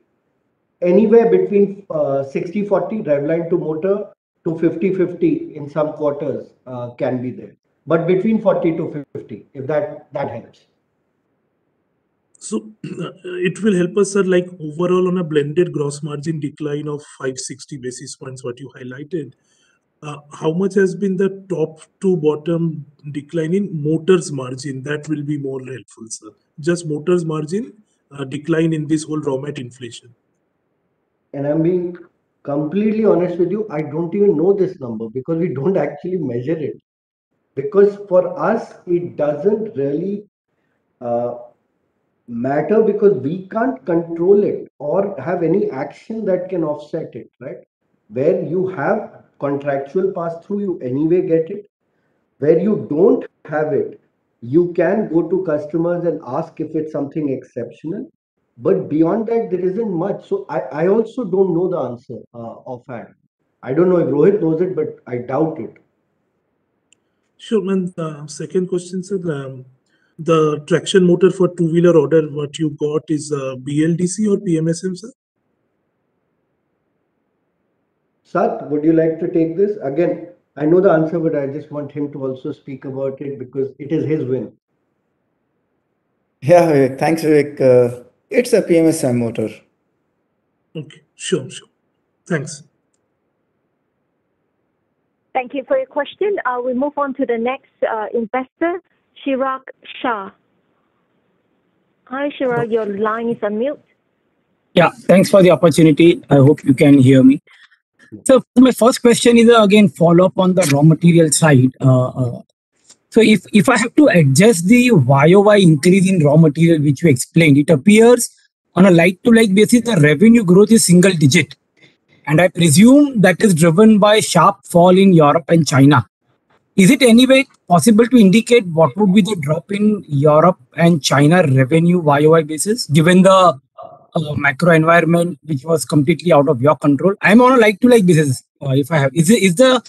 C: anywhere between 60-40 driveline to motor to 50-50 in some quarters can be there. But between 40 to 50, if that helps.
I: So it will help us, sir, like overall on a blended gross margin decline of 560 basis points, what you highlighted. How much has been the top to bottom decline in motors margin? That will be more helpful, sir. Just motors margin decline in this whole raw mat inflation.
C: And I'm being completely honest with you, I don't even know this number because we don't actually measure it. Because for us, it doesn't really matter because we can't control it or have any action that can offset it, right? Where you have contractual pass through, you anyway get it. Where you don't have it, you can go to customers and ask if it's something exceptional. But beyond that, there isn't much. So I also don't know the answer offhand. I don't know if Rohit knows it, but I doubt it.
I: Sure, man. Second question, sir. The traction motor for two-wheeler order, what you got is BLDC or PMSM, sir?
C: Sat, would you like to take this? Again, I know the answer, but I just want him to also speak about it because it is his win.
J: Yeah, Vivek. Thanks, Vivek. It's a PMSM motor.
I: Okay, sure. Thanks.
A: Thank you for your question. We move on to the next investor, Chirag Shah. Hi, Shiva, your line is unmute.
K: Yeah, thanks for the opportunity. I hope you can hear me. So my first question is again follow up on the raw material side. So if I have to adjust the YOY increase in raw material which you explained, it appears on a like-to-like basis the revenue growth is single digit, and I presume that is driven by sharp fall in Europe and China. Is it anyway possible to indicate what would be the drop in Europe and China revenue YOY basis, given the macro environment which was completely out of your control? I'm on a like-to-like basis. If I have, is the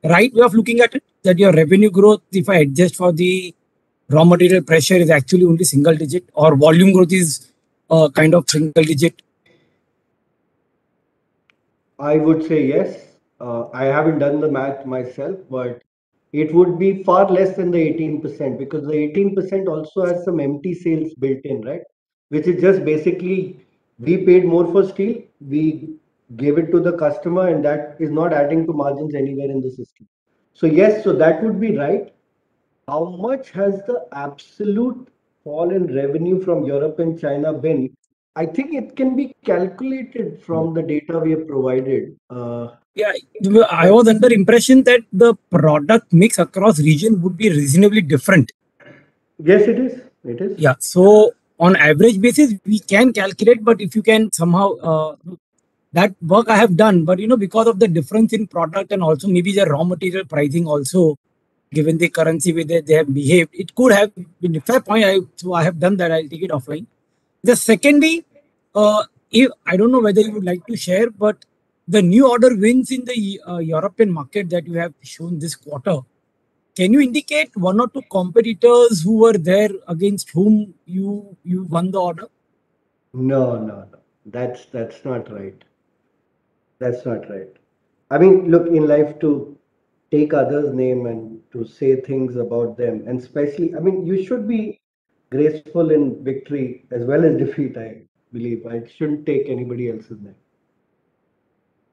K: right way of looking at it that your revenue growth, if I adjust for the raw material pressure, is actually only single digit, or volume growth is kind of single digit?
C: I would say yes. I haven't done the math myself, but it would be far less than the 18% because the 18% also has some empty sales built in, right? Which is just basically we paid more for steel, we gave it to the customer, and that is not adding to margins anywhere in the system. So, yes, so that would be right. How much has the absolute fall in revenue from Europe and China been? I think it can be calculated from the data we have provided.
K: Yeah, I was under impression that the product mix across region would be reasonably different.
C: Yes, it is. It is.
K: Yeah, so on average basis, we can calculate, but if you can somehow, that work I have done, but because of the difference in product and also maybe the raw material pricing also, given the currency way that they have behaved, it could have been a fair point. So I have done that. I'll take it offline. The secondly, if I don't know whether you would like to share, but the new order wins in the European market that you have shown this quarter, can you indicate one or two competitors who were there against whom you won the order?
C: No. That's not right. That's not right. I mean, look, in life to take others' name and to say things about them, and especially, I mean, you should be graceful in victory as well as defeat, I believe. I shouldn't take anybody else's name.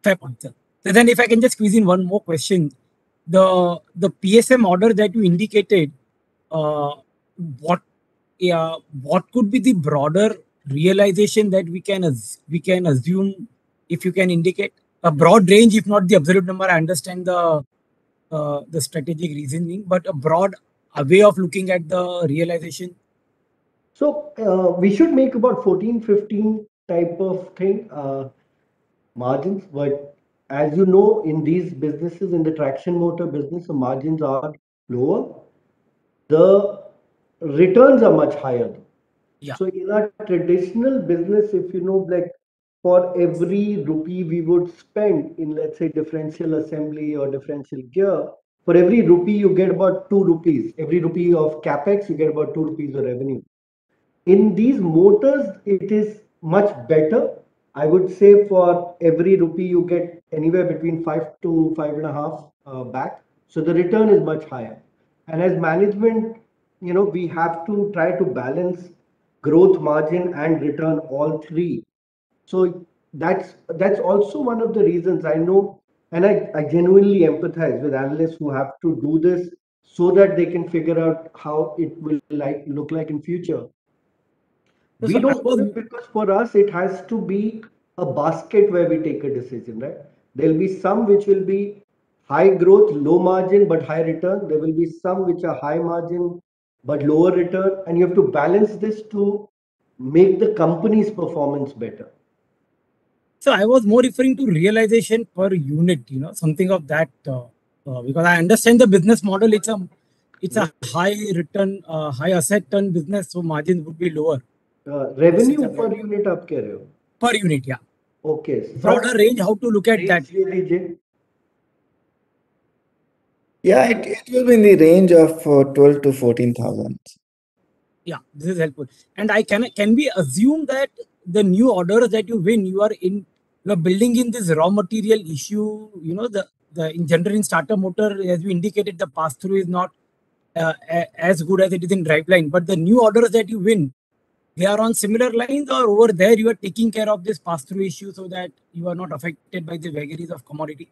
K: Fair point, sir. So then if I can just squeeze in one more question. The PSM order that you indicated, uh, what what could be the broader realization that we can assume, if you can indicate a broad range, if not the absolute number? I understand the strategic reasoning, but a broad way of looking at the realization.
C: So we should make about 14, 15 type of thing margins. But as you know, in these businesses, in the traction motor business, the margins are lower. The returns are much higher.
K: Yeah.
C: So in our traditional business, if you know, like for every rupee we would spend in, let's say, differential assembly or differential gear, for every rupee you get about 2 rupees. Every rupee of capex, you get about 2 rupees of revenue. In these motors, it is much better. I would say for every rupee you get anywhere between 5 to 5.5 back. So the return is much higher. And as management, we have to try to balance growth, margin, and return, all three. So that's also one of the reasons I know, and I genuinely empathize with analysts who have to do this so that they can figure out how it will look like in future. We don't do it because for us it has to be a basket where we take a decision, right? There'll be some which will be high growth, low margin, but high return. There will be some which are high margin, but lower return. And you have to balance this to make the company's performance better.
K: So I was more referring to realization per unit, something of that, because I understand the business model. It's a high return, high asset turn business, so margins would be lower.
C: Revenue per unit up keh rahe ho?
K: Per unit, yeah.
C: Okay.
K: Broader range, how to look at that?
J: Yeah, it will be in the range of 12 to 14,000.
K: Yeah, this is helpful. And can we assume that the new orders that you win, you are building in this raw material issue, the in general in starter motor, as you indicated, the pass through is not as good as it is in driveline, but the new orders that you win, they are on similar lines, or over there you are taking care of this pass through issue so that you are not affected by the vagaries of commodity?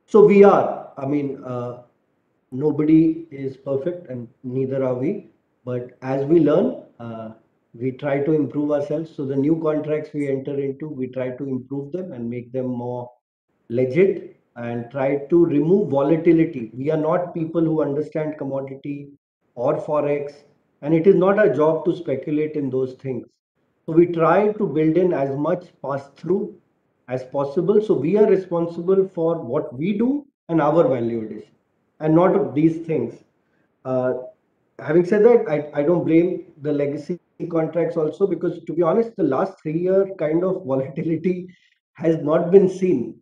C: So we are, I mean, nobody is perfect and neither are we. But as we learn, we try to improve ourselves. So the new contracts we enter into, we try to improve them and make them more legit and try to remove volatility. We are not people who understand commodity or forex, and it is not our job to speculate in those things. So we try to build in as much pass through as possible. So we are responsible for what we do and our value addition, and not of these things. Uh, Having said that, I don't blame the legacy contracts also, because to be honest, the last 3 year kind of volatility has not been seen.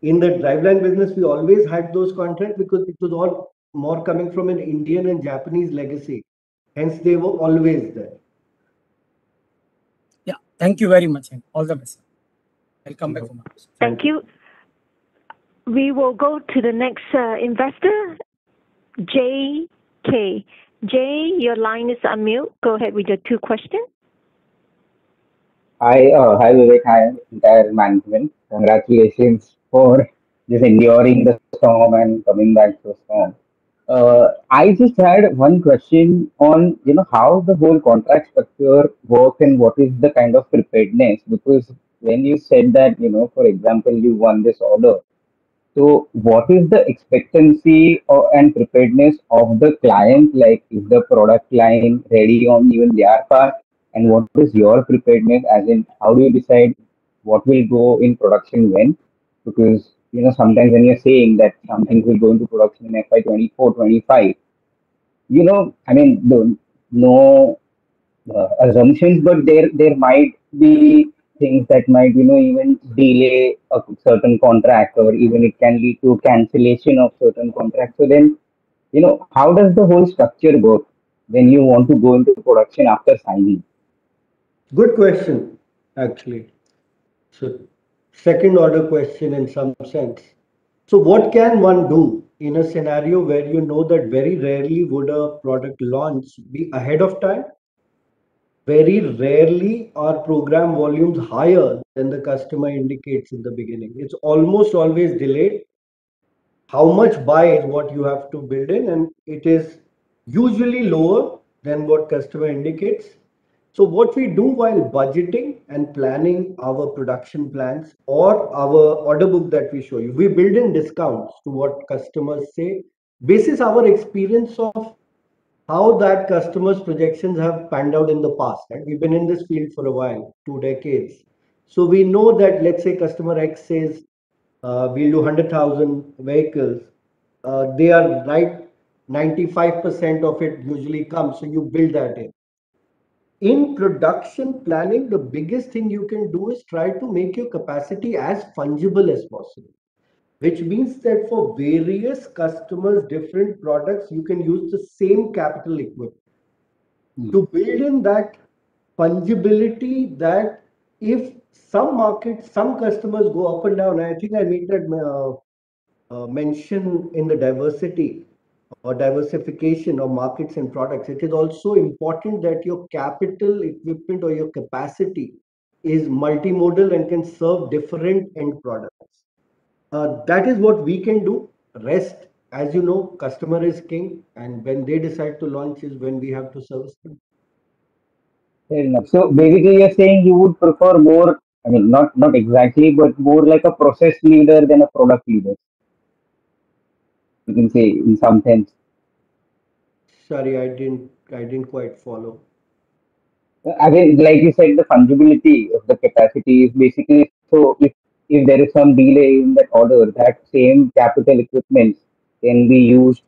C: In the driveline business, we always had those contracts because it was all more coming from an Indian and Japanese legacy. Hence, they were always there.
K: Yeah, thank you very much and all the best. I'll come back for more.
A: Thank you. We will go to the next investor, JK. Jay, your line is unmute. Go ahead with your 2 questions.
L: Hi Vivek, hi entire management. Congratulations for just enduring the storm and coming back so strong. I just had one question on how the whole contract structure works and what is the kind of preparedness, because when you said that for example you won this order, so what is the expectancy and preparedness of the client? Like, is the product line ready on even their part? And what is your preparedness? As in, how do you decide what will go in production when? Because, sometimes when you're saying that something will go into production in FY24, 25, I mean, no assumptions, but there might be things that might even delay a certain contract, or even it can lead to cancellation of certain contracts. So then how does the whole structure work when you want to go into production after signing?
C: Good question, actually. So, second order question in some sense. So, what can one do in a scenario where you know that very rarely would a product launch be ahead of time? Very rarely are program volumes higher than the customer indicates in the beginning. It's almost always delayed. How much buy is what you have to build in, and it is usually lower than what customer indicates. So what we do while budgeting and planning our production plans or our order book that we show you, we build in discounts to what customers say, basis our experience of how that customer's projections have panned out in the past. Right? We've been in this field for a while, 2 decades. So we know that, let's say customer X says we'll do 100,000 vehicles. They are right, 95% of it usually comes. So you build that in. In production planning, the biggest thing you can do is try to make your capacity as fungible as possible, which means that for various customers, different products, you can use the same capital equipment to build in that fungibility, that if some markets, some customers go up and down. I think I made that mention in the diversity or diversification of markets and products. It is also important that your capital equipment or your capacity is multimodal and can serve different end products. That is what we can do. Rest, as you know, customer is king, and when they decide to launch is when we have to service them.
L: Fair enough. So basically, you're saying you would prefer more, I mean, not exactly, but more like a process leader than a product leader. You can say in some sense.
C: Sorry, I didn't quite follow.
L: I mean, like you said, the fungibility of the capacity is basically, so if there is some delay in that order, that same capital equipment can be used,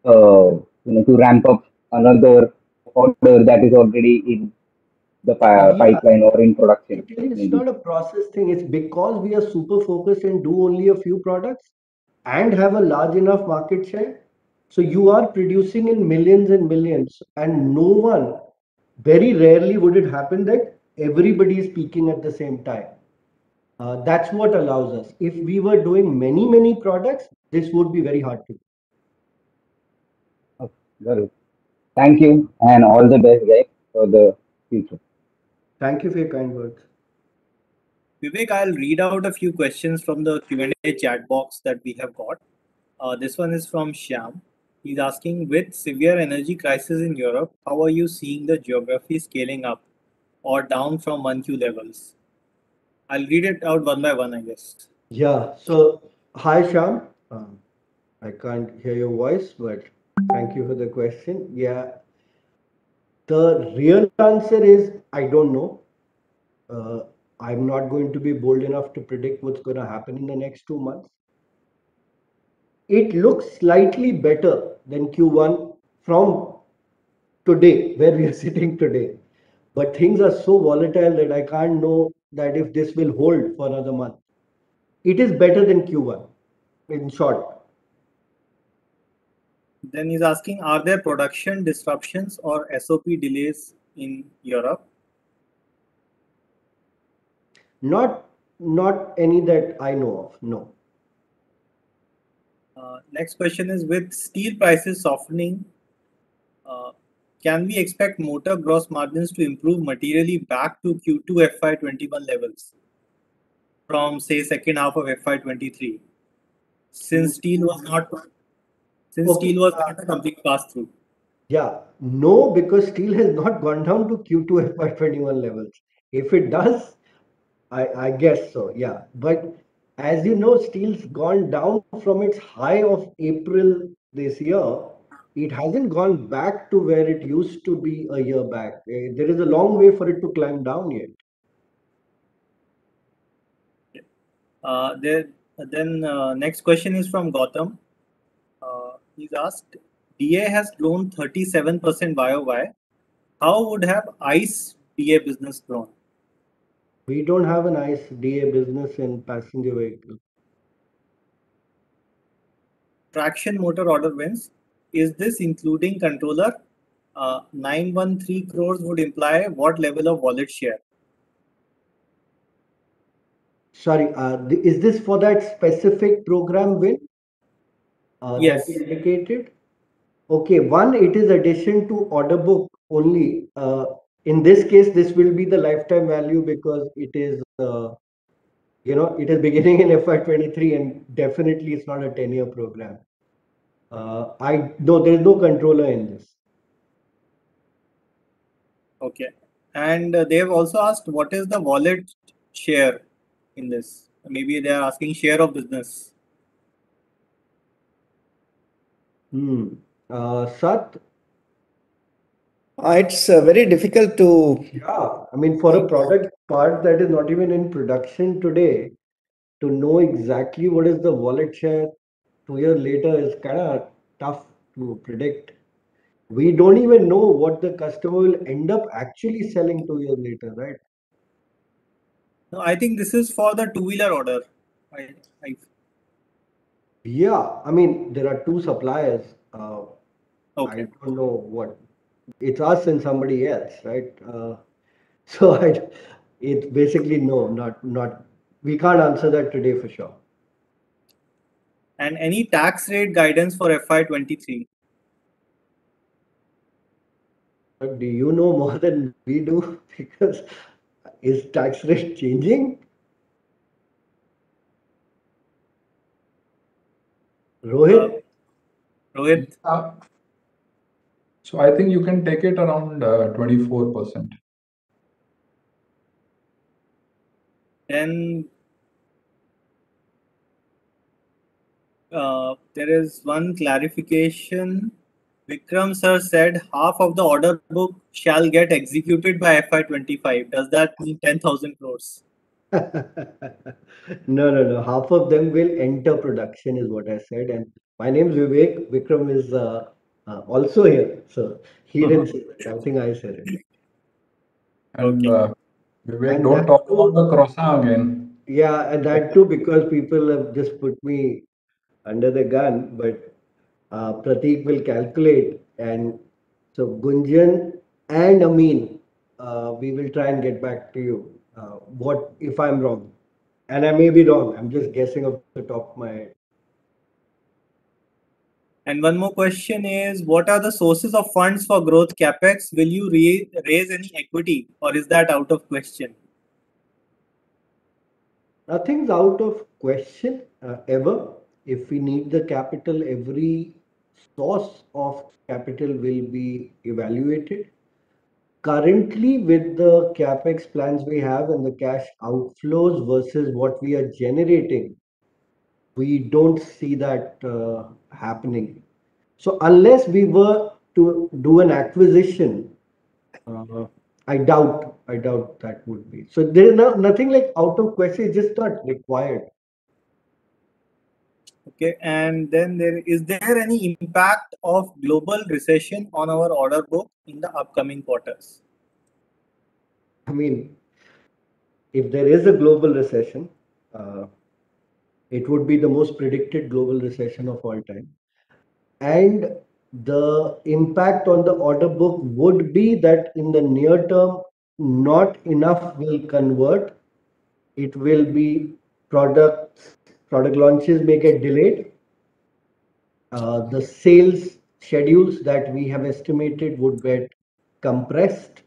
L: to ramp up another order that is already in the
C: Yeah,
L: pipeline or in production,
C: it's
L: maybe.
C: not a process thing. It's because we are super focused and do only a few products and have a large enough market share. So you are producing in millions and millions, and no one, very rarely would it happen that everybody is peaking at the same time. That's what allows us. If we were doing many, many products, this would be very hard to do.
L: Okay, got it. Thank you, and all the best, guys, for the future.
C: Thank you for your kind words.
B: Vivek, I'll read out a few questions from the Q&A chat box that we have got. This one is from Shyam. He's asking, with severe energy crisis in Europe, how are you seeing the geography scaling up or down from 1Q levels? I'll read it out one by one, I guess.
C: Yeah. So, hi, Sham. I can't hear your voice, but thank you for the question. Yeah. The real answer is I don't know. Uh, I'm not going to be bold enough to predict what's going to happen in the next 2 months. It looks slightly better than Q1 from today, where we are sitting today. But things are so volatile that I can't know that if this will hold for another month. It is better than Q1, in short.
B: Then he's asking, are there production disruptions or SOP delays in Europe?
C: Not any that I know of, no.
B: Next question is, with steel prices softening, can we expect motor gross margins to improve materially back to Q2 FY21 levels from, say, second half of FY23, since steel was not a complete pass through?
C: Yeah, no, because steel has not gone down to Q2 FY21 levels. If it does, I guess so, yeah. But as you know, steel's gone down from its high of April this year. It hasn't gone back to where it used to be a year back. There is a long way for it to climb down yet.
B: Next question is from Gautam. He's asked, DA has grown 37% YOY. How would have ICE DA business grown?
C: We don't have an ICE DA business in passenger vehicle.
B: Traction motor order wins. Is this including controller? 913 crores would imply what level of wallet share?
C: Sorry, is this for that specific program win
B: Yes.
C: that we indicated? Okay, one, it is addition to order book only. In this case, this will be the lifetime value because it is, it is beginning in FY23 and definitely it's not a 10-year program. No, there is no controller in this.
B: Okay. And they have also asked, what is the wallet share in this? Maybe they are asking share of business.
C: Sat?
J: It's very difficult to.
C: Yeah, I mean, for a product part that is not even in production today, to know exactly what is the wallet share 2 years later is kind of tough to predict. We don't even know what the customer will end up actually selling 2 years later, right?
B: No, I think this is for the two-wheeler order.
C: Yeah, I mean, there are two suppliers.
B: Okay.
C: I don't know what. It's us and somebody else, right? So it's basically no, not. We can't answer that today for sure.
B: And any tax rate guidance for FY23?
C: Do you know more than we do? Because is tax rate changing? Rohit?
B: Rohit?
E: So I think you can take it around 24%.
B: Then there is one clarification. Vikram sir said half of the order book shall get executed by FY25. Does that mean 10,000 crores?
C: No. Half of them will enter production, is what I said. And my name is Vivek. Vikram is also here, so he didn't say it. I think I said it.
E: And
B: Okay.
E: Vivek,
C: And
E: don't
C: that
E: talk
C: too-
E: about the croissant again.
C: Yeah, and that too because people have just put me under the gun. But Prateek will calculate, and so Gunjan and Amin, we will try and get back to you. What if I'm wrong? And I may be wrong. I'm just guessing off the top of my head.
B: And one more question is, what are the sources of funds for growth capex? Will you raise any equity, or is that out of question?
C: Nothing's out of question ever. If we need the capital every source of capital will be evaluated. Currently, with the capex plans we have and the cash outflows versus what we are generating, we don't see that happening. So unless we were to do an acquisition, uh, I doubt that would be. So there is nothing like out of question. It's just not required.
B: Okay, and then is there any impact of global recession on our order book in the upcoming quarters?
C: I mean, if there is a global recession, it would be the most predicted global recession of all time. And the impact on the order book would be that in the near term, not enough will convert. It will be product launches may get delayed. The sales schedules that we have estimated would get compressed.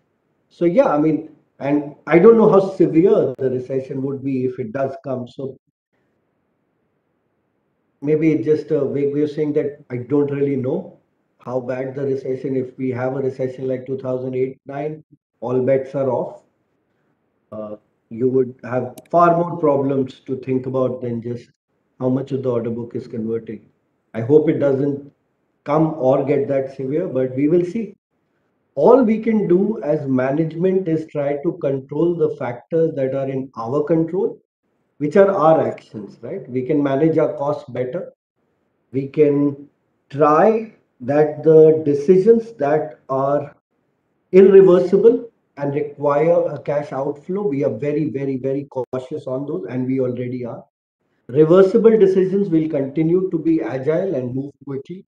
C: So yeah, I mean, and I don't know how severe the recession would be if it does come. So maybe it's just a vague way of saying that I don't really know how bad the recession. If we have a recession like 2008-9, all bets are off. You would have far more problems to think about than just how much of the order book is converting. I hope it doesn't come or get that severe, but we will see. All we can do as management is try to control the factors that are in our control, which are our actions, right? We can manage our costs better. We can try that the decisions that are irreversible and require a cash outflow, we are very, very, very cautious on those, and we already are. Reversible decisions will continue to be agile and move quickly.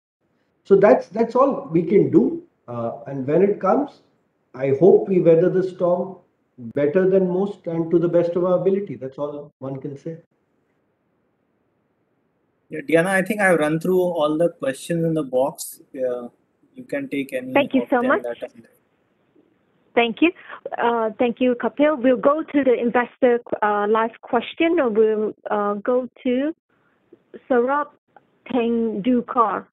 C: So that's all we can do. And when it comes, I hope we weather the storm better than most and to the best of our ability. That's all one can say.
B: Yeah, Diana, I think I've run through all the questions in the box. You can take any.
A: Thank you so much. Thank you. Thank you, Kapil. We'll go to the investor live question, or we'll go to Saurabh Tendulkar.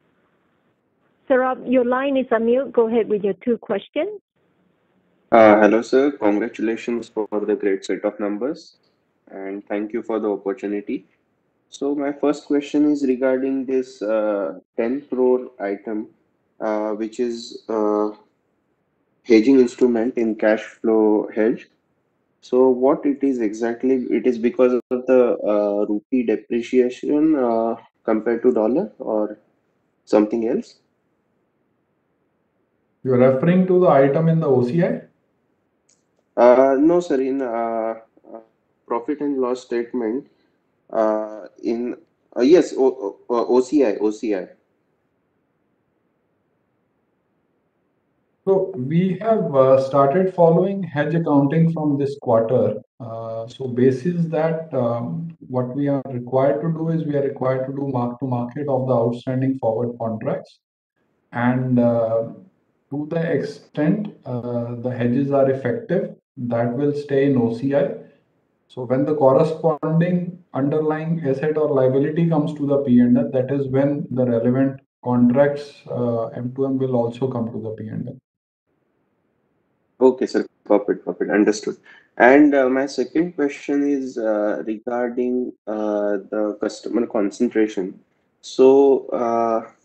A: Saurabh, your line is unmute. Go ahead with your two questions.
M: Hello, sir. Congratulations for the great set of numbers, and thank you for the opportunity. So my first question is regarding this 10 crore item, which is hedging instrument in cash flow hedge. So what it is exactly? It is because of the rupee depreciation compared to dollar, or something else?
E: You're referring to the item in the OCI?
M: No, sir. In profit and loss statement, in yes, OCI.
E: So we have started following hedge accounting from this quarter. So basis that what we are required to do is we are required to do mark to market of the outstanding forward contracts, and to the extent the hedges are effective, that will stay in OCI. So when the corresponding underlying asset or liability comes to the P&L, that is when the relevant contracts M2M will also come to the P&L.
M: Okay, sir. Perfect. Understood. And my second question is regarding the customer concentration. So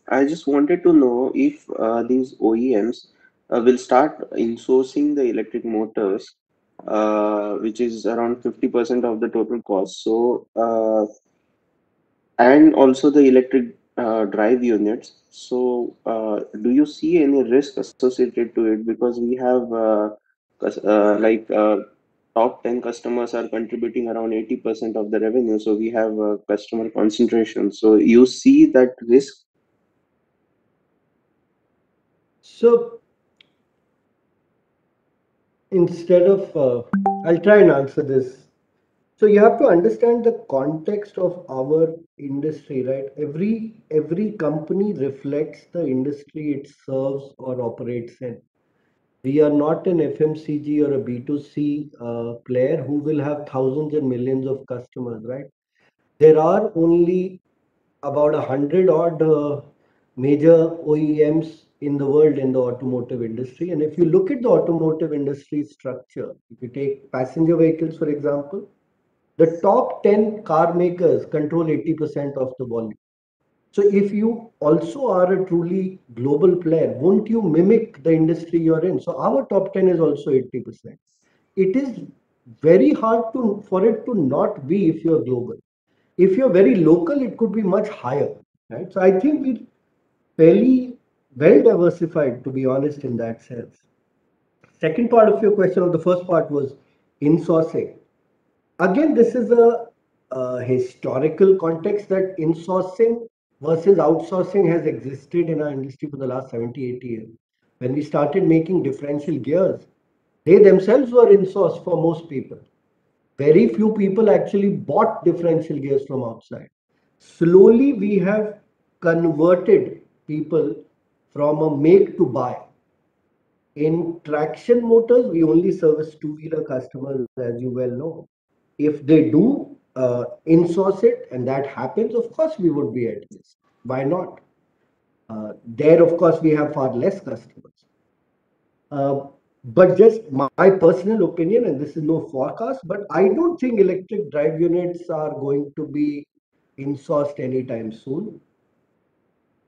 M: I just wanted to know if these OEMs will start insourcing the electric motors, which is around 50% of the total cost. So and also the electric drive units. So, do you see any risk associated to it? Because we have like top 10 customers are contributing around 80% of the revenue. So we have customer concentration. So you see that risk?
C: So instead of, I'll try and answer this. So you have to understand the context of our industry, right? Every company reflects the industry it serves or operates in. We are not an FMCG or a B2C player who will have thousands and millions of customers, right? There are only about 100 odd major OEMs in the world in the automotive industry. And if you look at the automotive industry structure, if you take passenger vehicles, for example, the top 10 car makers control 80% of the volume. So if you also are a truly global player, won't you mimic the industry you're in? So our top 10 is also 80%. It is very hard for it to not be if you're global. If you're very local, it could be much higher, right? So I think we're fairly well diversified, to be honest, in that sense. Second part of your question, or the first part, was insourcing. Again, this is a historical context that insourcing versus outsourcing has existed in our industry for the last 70, 80 years. When we started making differential gears, they themselves were insourced for most people. Very few people actually bought differential gears from outside. Slowly, we have converted people from a make to buy. In traction motors, we only service two-wheeler customers, as you well know. If they do insource it, and that happens, of course, we would be at risk. Why not? There, of course, we have far less customers. But just my personal opinion, and this is no forecast, but I don't think electric drive units are going to be insourced anytime soon.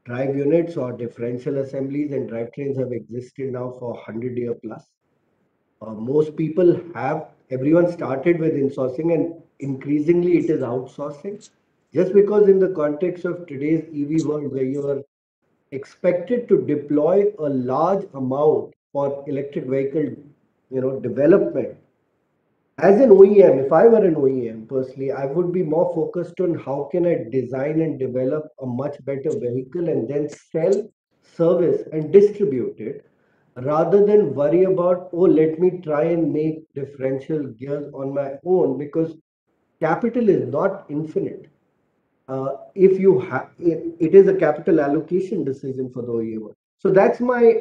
C: Drive units or differential assemblies and drivetrains have existed now for 100 years plus. Most people have, everyone started with insourcing, and increasingly it is outsourcing. Just because in the context of today's EV world, where you are expected to deploy a large amount for electric vehicle, development. As an OEM, if I were an OEM personally, I would be more focused on how can I design and develop a much better vehicle and then sell, service, and distribute it, rather than worry about, oh, let me try and make differential gears on my own, because capital is not infinite. If you have, it is a capital allocation decision for the OEM. So that's my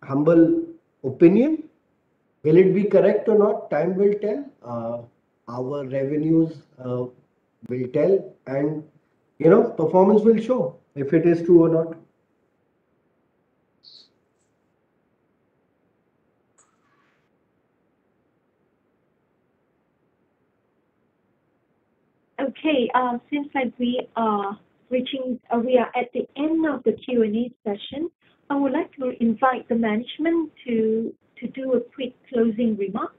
C: humble opinion. Will it be correct or not? Time will tell. Our revenues will tell, and performance will show if it is true or not.
A: Okay, seems like we are at the end of the Q&A session. I would like to invite the management to do a quick closing remark.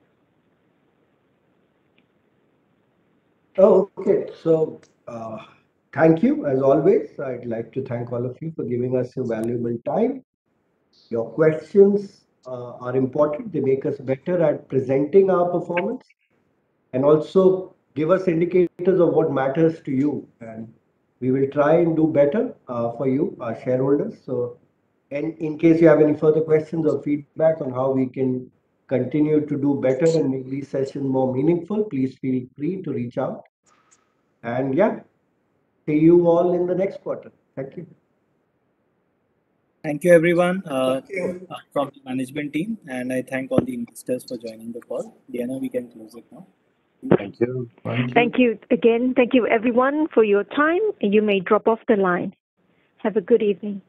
C: Oh, okay. So, thank you as always. I'd like to thank all of you for giving us your valuable time. Your questions are important. They make us better at presenting our performance, and also give us indicators of what matters to you. And we will try and do better for you, our shareholders. So, and in case you have any further questions or feedback on how we can continue to do better and make these sessions more meaningful, please feel free to reach out. And yeah, see you all in the next quarter. Thank you.
B: Thank you, everyone, from the management team, and I thank all the investors for joining the call. Diana, we can close it now.
F: Thank you.
A: Thank you again. Thank you, everyone, for your time. You may drop off the line. Have a good evening.